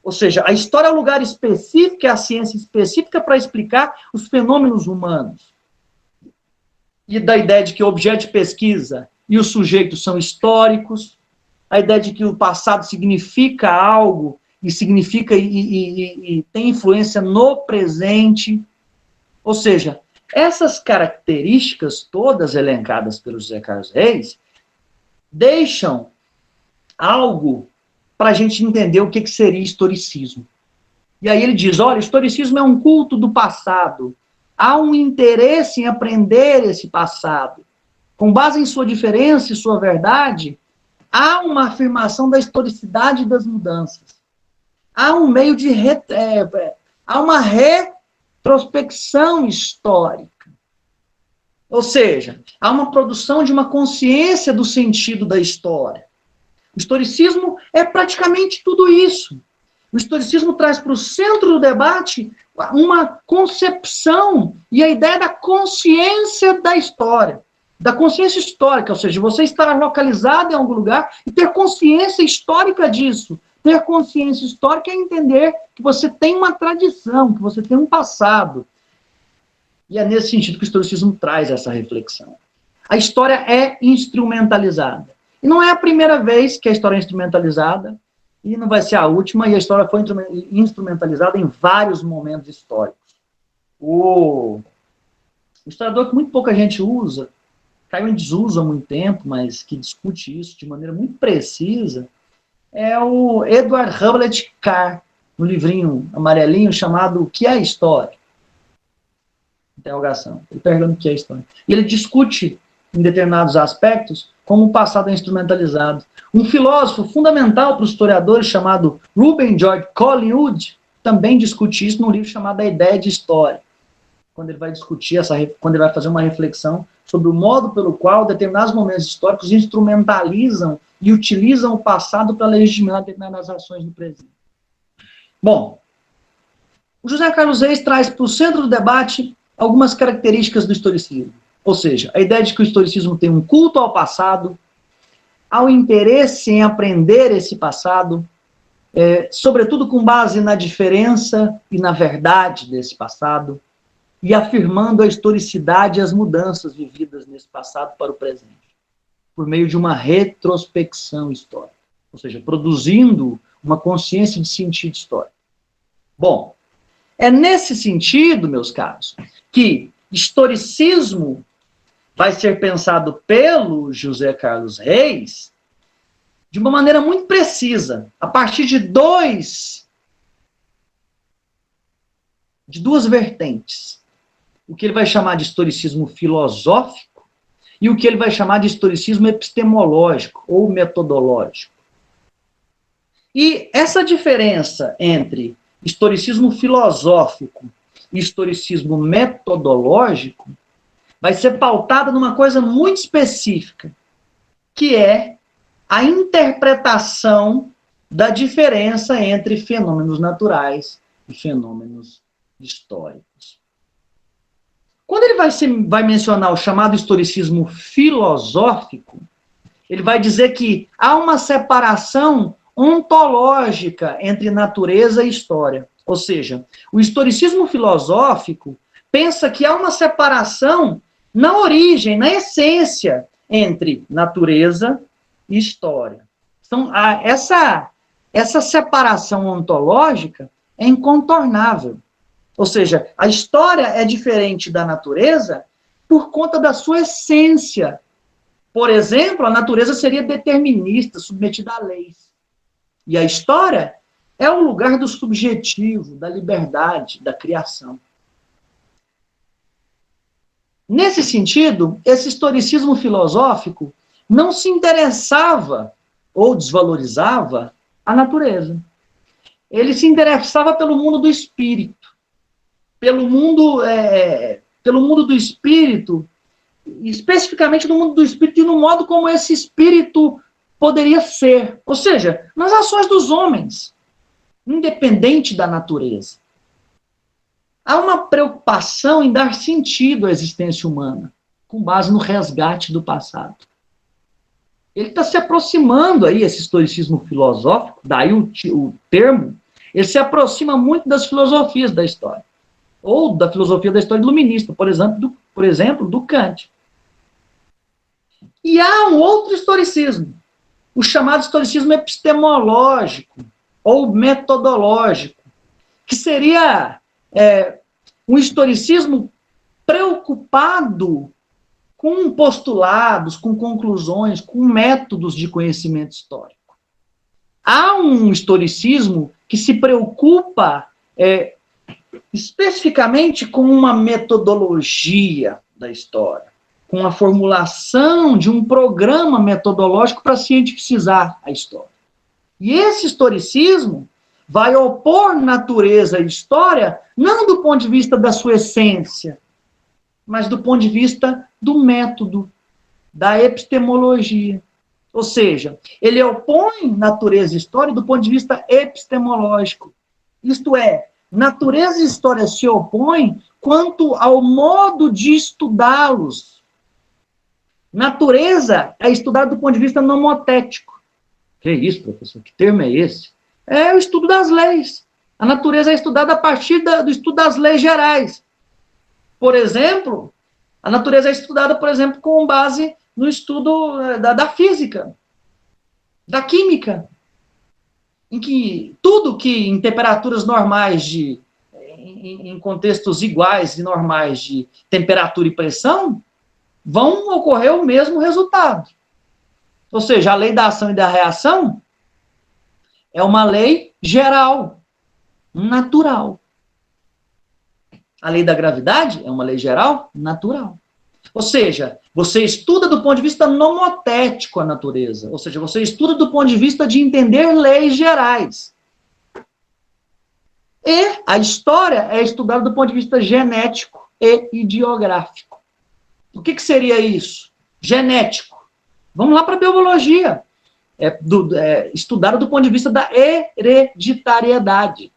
Ou seja, a história é o lugar específico, é a ciência específica para explicar os fenômenos humanos. E da ideia de que o objeto de pesquisa e o sujeito são históricos, a ideia de que o passado significa algo e significa e tem influência no presente. Ou seja, essas características todas elencadas pelo José Carlos Reis deixam algo para a gente entender o que seria historicismo. E aí ele diz, olha, historicismo é um culto do passado. Há um interesse em aprender esse passado. com base em sua diferença e sua verdade, há uma afirmação da historicidade das mudanças. Há um meio de... há uma retrospecção histórica. Ou seja, há uma produção de uma consciência do sentido da história. O historicismo é praticamente tudo isso. O historicismo traz para o centro do debate uma concepção e a ideia da consciência da história. Da consciência histórica, ou seja, você estar localizado em algum lugar e ter consciência histórica disso. Ter consciência histórica é entender que você tem uma tradição, que você tem um passado. E é nesse sentido que o historicismo traz essa reflexão. A história é instrumentalizada. E não é a primeira vez que a história é instrumentalizada, e não vai ser a última, e a história foi instrumentalizada em vários momentos históricos. O historiador que muito pouca gente usa, caiu em desuso há muito tempo, mas que discute isso de maneira muito precisa, é o Edward Hewlett Carr, no livrinho amarelinho chamado O que é a História? Interrogação. Ele pergunta o que é a história. E ele discute, em determinados aspectos, como o passado é instrumentalizado. Um filósofo fundamental para os historiadores, chamado Ruben George Collingwood, também discute isso num livro chamado A Ideia de História, quando ele vai discutir, quando ele vai fazer uma reflexão sobre o modo pelo qual determinados momentos históricos instrumentalizam e utilizam o passado para legitimar determinadas ações no presente. Bom, o José Carlos Reis traz para o centro do debate algumas características do historicismo. Ou seja, a ideia de que o historicismo tem um culto ao passado, ao interesse em aprender esse passado, sobretudo com base na diferença e na verdade desse passado, e afirmando a historicidade e as mudanças vividas nesse passado para o presente, por meio de uma retrospecção histórica, ou seja, produzindo uma consciência de sentido histórico. Bom, é nesse sentido, meus caros, que historicismo vai ser pensado pelo José Carlos Reis de uma maneira muito precisa, a partir de duas vertentes. O que ele vai chamar de historicismo filosófico e o que ele vai chamar de historicismo epistemológico ou metodológico. E essa diferença entre historicismo filosófico e historicismo metodológico vai ser pautada numa coisa muito específica, que é a interpretação da diferença entre fenômenos naturais e fenômenos históricos. Quando ele vai mencionar o chamado historicismo filosófico, ele vai dizer que há uma separação ontológica entre natureza e história. Ou seja, o historicismo filosófico pensa que há uma separação na origem, na essência, entre natureza e história. Então, essa separação ontológica é incontornável. Ou seja, a história é diferente da natureza por conta da sua essência. Por exemplo, a natureza seria determinista, submetida a leis. E a história é o lugar do subjetivo, da liberdade, da criação. Nesse sentido, esse historicismo filosófico não se interessava ou desvalorizava a natureza. Ele se interessava pelo mundo do espírito, pelo mundo do espírito, especificamente no mundo do espírito e no modo como esse espírito poderia ser. Ou seja, nas ações dos homens, independente da natureza. Há uma preocupação em dar sentido à existência humana, com base no resgate do passado. Ele está se aproximando aí, esse historicismo filosófico, daí o termo, ele se aproxima muito das filosofias da história, ou da filosofia da história iluminista, por exemplo, do Kant. E há um outro historicismo, o chamado historicismo epistemológico, ou metodológico, que seria um historicismo preocupado com postulados, com conclusões, com métodos de conhecimento histórico. Há um historicismo que se preocupa especificamente com uma metodologia da história. com a formulação de um programa metodológico para cientificizar a história. E esse historicismo vai opor natureza e história, não do ponto de vista da sua essência, mas do ponto de vista do método, da epistemologia. Ou seja, ele opõe natureza e história do ponto de vista epistemológico. Isto é, natureza e história se opõem quanto ao modo de estudá-los. Natureza é estudada do ponto de vista nomotético. Que isso, professor? Que termo é esse? É o estudo das leis. A natureza é estudada a partir do estudo das leis gerais. Por exemplo, a natureza é estudada, por exemplo, com base no estudo da física, da química, em que tudo que em temperaturas normais, em contextos iguais e normais de temperatura e pressão, vão ocorrer o mesmo resultado. Ou seja, a lei da ação e da reação é uma lei geral, natural. A lei da gravidade é uma lei geral, natural. Ou seja, você estuda do ponto de vista nomotético a natureza. Ou seja, você estuda do ponto de vista de entender leis gerais. E a história é estudada do ponto de vista genético e ideográfico. O que seria isso? Genético. Vamos lá para a biologia. Estudada do ponto de vista da hereditariedade.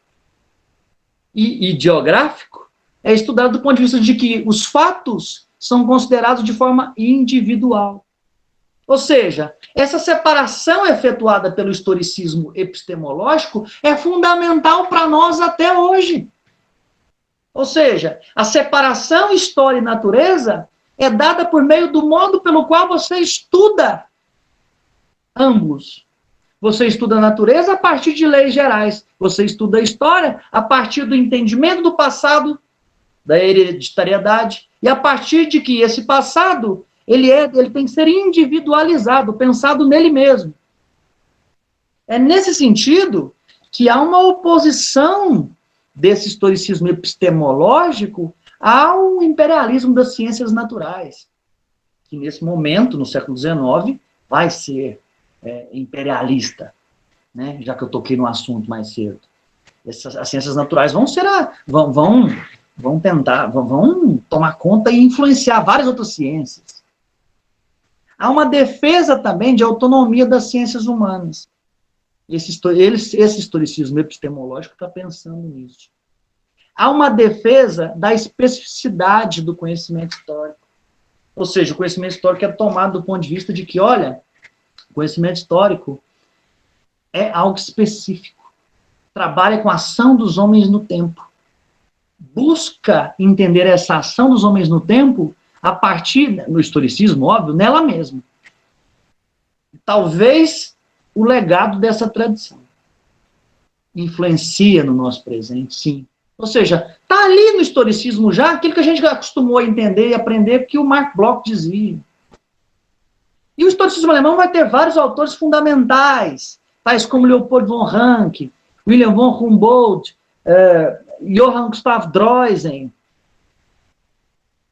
E ideográfico é estudado do ponto de vista de que os fatos são considerados de forma individual. Ou seja, essa separação efetuada pelo historicismo epistemológico é fundamental para nós até hoje. Ou seja, a separação história e natureza é dada por meio do modo pelo qual você estuda ambos. Você estuda a natureza a partir de leis gerais. Você estuda a história a partir do entendimento do passado, da hereditariedade, e a partir de que esse passado ele tem que ser individualizado, pensado nele mesmo. É nesse sentido que há uma oposição desse historicismo epistemológico ao imperialismo das ciências naturais, que nesse momento, no século XIX, vai ser imperialista, né? Já que eu toquei no assunto mais cedo. As ciências naturais vão tomar conta e influenciar várias outras ciências. Há uma defesa também de autonomia das ciências humanas. Esse historicismo epistemológico está pensando nisso. Há uma defesa da especificidade do conhecimento histórico. Ou seja, o conhecimento histórico é tomado do ponto de vista de que, olha, o conhecimento histórico é algo específico. Trabalha com a ação dos homens no tempo. Busca entender essa ação dos homens no tempo a partir, no historicismo, óbvio, nela mesma. Talvez o legado dessa tradição influencia no nosso presente, sim. Ou seja, está ali no historicismo já aquilo que a gente acostumou a entender e aprender que o Marc Bloch dizia. E o historicismo alemão vai ter vários autores fundamentais, tais como Leopold von Ranke, Wilhelm von Humboldt, Johann Gustav Droysen.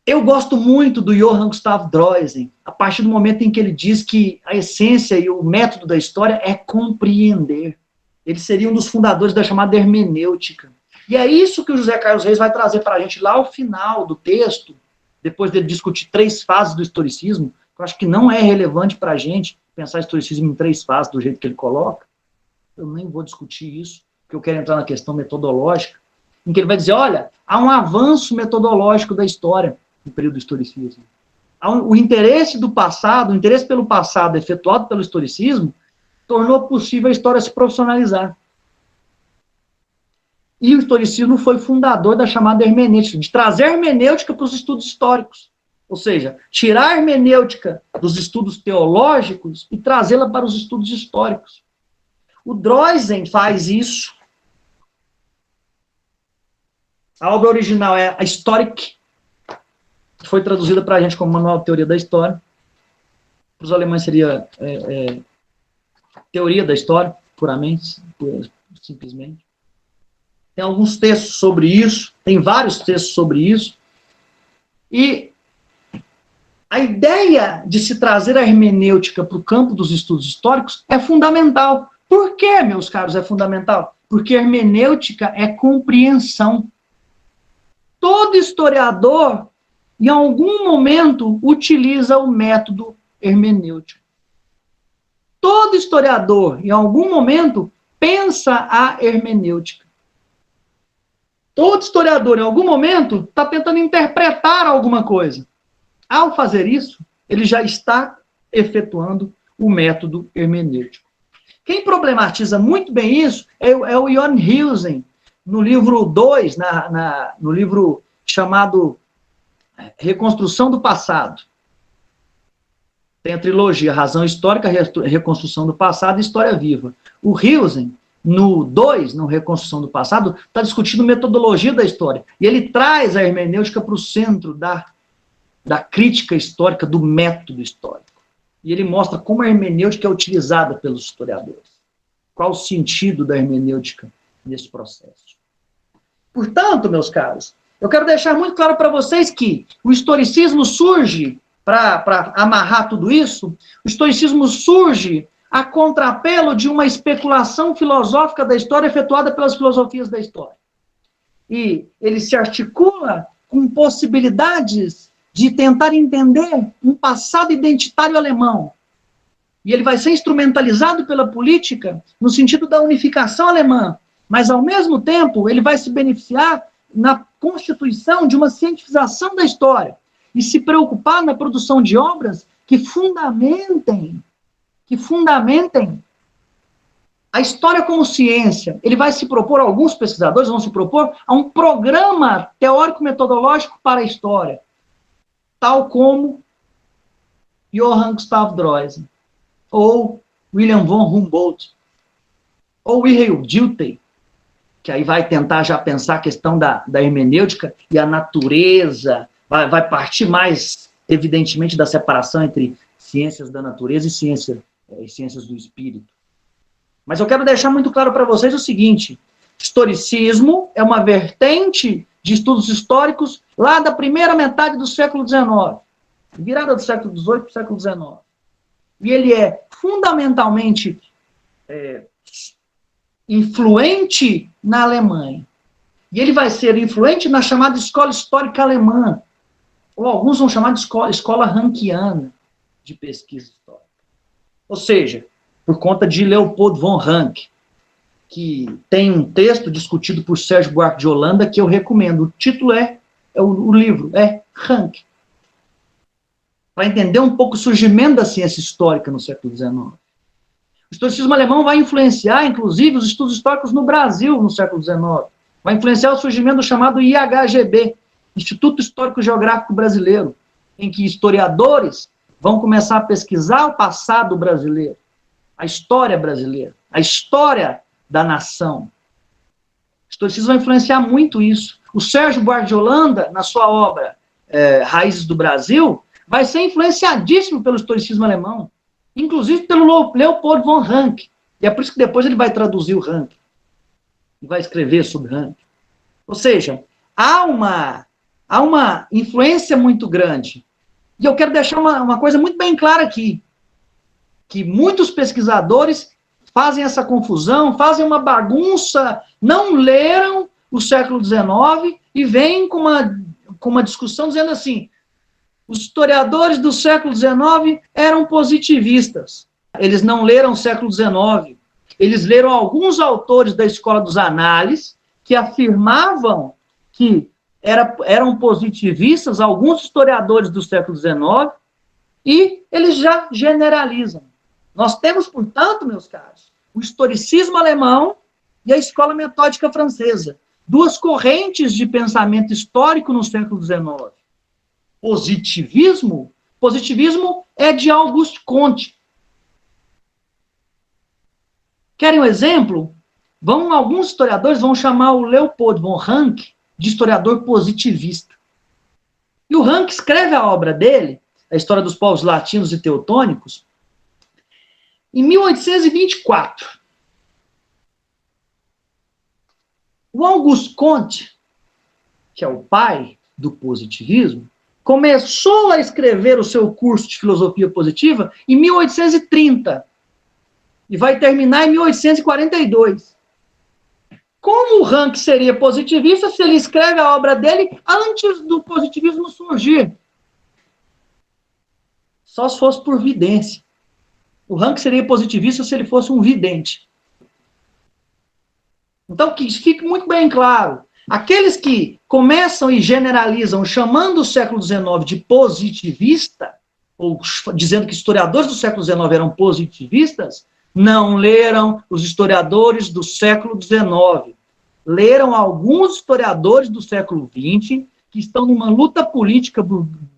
Eu gosto muito do Johann Gustav Droysen, a partir do momento em que ele diz que a essência e o método da história é compreender. Ele seria um dos fundadores da chamada hermenêutica. E é isso que o José Carlos Reis vai trazer para a gente lá ao final do texto, depois de discutir 3 fases do historicismo, que eu acho que não é relevante para a gente pensar historicismo em 3 fases do jeito que ele coloca. Eu nem vou discutir isso, porque eu quero entrar na questão metodológica, em que ele vai dizer, olha, há um avanço metodológico da história no período do historicismo. O interesse do passado, o interesse pelo passado efetuado pelo historicismo, tornou possível a história se profissionalizar. E o historicismo foi fundador da chamada hermenêutica, de trazer a hermenêutica para os estudos históricos. Ou seja, tirar a hermenêutica dos estudos teológicos e trazê-la para os estudos históricos. O Droysen faz isso. A obra original é a Historik, que foi traduzida para a gente como Manual de Teoria da História. Para os alemães seria Teoria da História, puramente, simplesmente. Tem alguns textos sobre isso, tem vários textos sobre isso. E A ideia de se trazer a hermenêutica para o campo dos estudos históricos é fundamental. Por que, meus caros, é fundamental? Porque hermenêutica é compreensão. Todo historiador, em algum momento, utiliza o método hermenêutico. Todo historiador, em algum momento, pensa a hermenêutica. Todo historiador, em algum momento, está tentando interpretar alguma coisa. Ao fazer isso, ele já está efetuando o método hermenêutico. Quem problematiza muito bem isso é o Ion Hilsen, no livro 2, no livro chamado Reconstrução do Passado. Tem a trilogia Razão Histórica, Reconstrução do Passado e História Viva. O Hilsen, no 2, no Reconstrução do Passado, está discutindo metodologia da história. E ele traz a hermenêutica para o centro da crítica histórica, do método histórico. E ele mostra como a hermenêutica é utilizada pelos historiadores. Qual o sentido da hermenêutica nesse processo. Portanto, meus caros, eu quero deixar muito claro para vocês que o historicismo surge, para amarrar tudo isso, o historicismo surge a contrapelo de uma especulação filosófica da história efetuada pelas filosofias da história. E ele se articula com possibilidades de tentar entender um passado identitário alemão. E ele vai ser instrumentalizado pela política no sentido da unificação alemã, mas, ao mesmo tempo, ele vai se beneficiar na constituição de uma cientificação da história e se preocupar na produção de obras que fundamentem a história como ciência. Ele vai se propor, alguns pesquisadores vão se propor, a um programa teórico-metodológico para a história, tal como Johann Gustav Droysen, ou William von Humboldt, ou Wilhelm Dilthey, que aí vai tentar já pensar a questão da hermenêutica e a natureza, vai partir mais, evidentemente, da separação entre ciências da natureza e ciências do espírito. Mas eu quero deixar muito claro para vocês o seguinte: historicismo é uma vertente de estudos históricos lá da primeira metade do século XIX, virada do século XVIII para o século XIX. E ele é fundamentalmente influente na Alemanha. E ele vai ser influente na chamada escola histórica alemã, ou alguns vão chamar de escola rankiana de pesquisa histórica. Ou seja, por conta de Leopold von Ranke, que tem um texto discutido por Sérgio Buarque de Holanda que eu recomendo. O título o livro é Ranke. Para entender um pouco o surgimento da ciência histórica no século XIX. O historicismo alemão vai influenciar, inclusive, os estudos históricos no Brasil no século XIX. Vai influenciar o surgimento do chamado IHGB, Instituto Histórico Geográfico Brasileiro, em que historiadores vão começar a pesquisar o passado brasileiro, a história brasileira, a história da nação. O historicismo vai influenciar muito isso. O Sérgio Buarque de Holanda, na sua obra Raízes do Brasil, vai ser influenciadíssimo pelo historicismo alemão, inclusive pelo Leopold von Ranke. E é por isso que depois ele vai traduzir o Ranke. E vai escrever sobre Ranke. Ou seja, há uma influência muito grande. E eu quero deixar uma coisa muito bem clara aqui, que muitos pesquisadores fazem essa confusão, fazem uma bagunça, não leram o século XIX e vêm com uma discussão dizendo assim: os historiadores do século XIX eram positivistas. Eles não leram o século XIX. Eles leram alguns autores da escola dos análises que afirmavam que eram positivistas, alguns historiadores do século XIX, e eles já generalizam. Nós temos, portanto, meus caros, o historicismo alemão e a escola metódica francesa, duas correntes de pensamento histórico no século XIX. Positivismo é de Auguste Comte. Querem um exemplo? Alguns historiadores vão chamar o Leopold von Ranke de historiador positivista. E o Ranke escreve a obra dele, A História dos Povos Latinos e Teutônicos, em 1824. O Auguste Comte, que é o pai do positivismo, começou a escrever o seu curso de filosofia positiva em 1830 e vai terminar em 1842. Como o Rank seria positivista se ele escreve a obra dele antes do positivismo surgir? Só se fosse por vidência. O Rank seria positivista se ele fosse um vidente. Então, que isso fique muito bem claro. Aqueles que começam e generalizam chamando o século XIX de positivista, ou dizendo que historiadores do século XIX eram positivistas, não leram os historiadores do século XIX. Leram alguns historiadores do século XX que estão numa luta política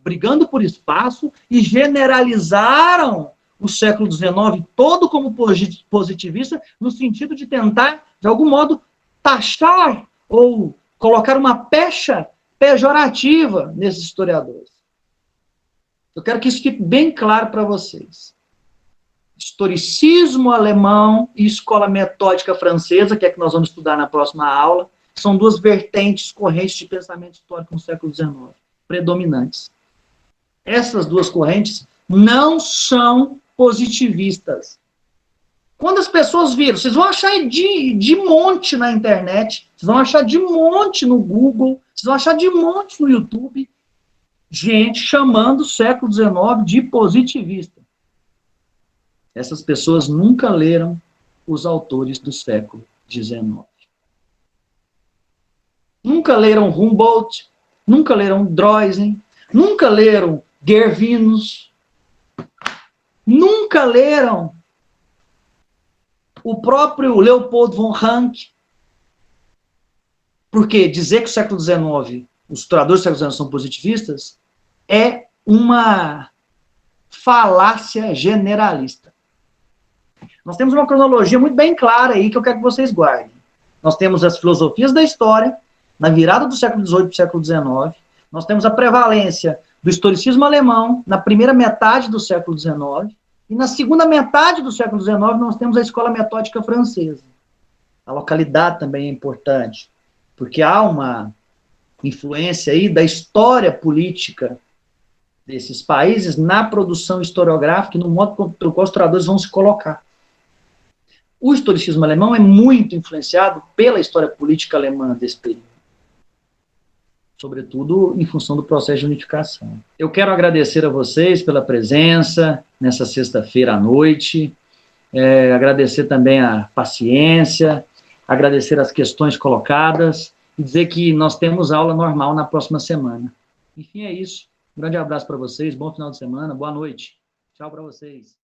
brigando por espaço e generalizaram o século XIX todo como positivista no sentido de tentar, de algum modo, taxar ou colocar uma pecha pejorativa nesses historiadores. Eu quero que isso fique bem claro para vocês. Historicismo alemão e escola metódica francesa, que é que nós vamos estudar na próxima aula, são duas vertentes, correntes de pensamento histórico no século XIX, predominantes. Essas duas correntes não são positivistas. Quando as pessoas viram, vocês vão achar de monte na internet, vocês vão achar de monte no Google, vocês vão achar de monte no YouTube, gente chamando o século XIX de positivista. Essas pessoas nunca leram os autores do século XIX. Nunca leram Humboldt, nunca leram Droysen, nunca leram Gervinus, nunca leram o próprio Leopold von Ranke. Porque dizer que o século XIX, os historiadores do século XIX são positivistas, é uma falácia generalista. Nós temos uma cronologia muito bem clara aí que eu quero que vocês guardem. Nós temos as filosofias da história, na virada do século XVIII para o século XIX. Nós temos a prevalência do historicismo alemão na primeira metade do século XIX. E na segunda metade do século XIX nós temos a escola metódica francesa. A localidade também é importante, porque há uma influência aí da história política desses países na produção historiográfica e no modo pelo qual os historiadores vão se colocar. O historicismo alemão é muito influenciado pela história política alemã desse período, sobretudo em função do processo de unificação. Eu quero agradecer a vocês pela presença nessa sexta-feira à noite, agradecer também a paciência, agradecer as questões colocadas e dizer que nós temos aula normal na próxima semana. Enfim, é isso. Um grande abraço para vocês, bom final de semana, boa noite. Tchau para vocês.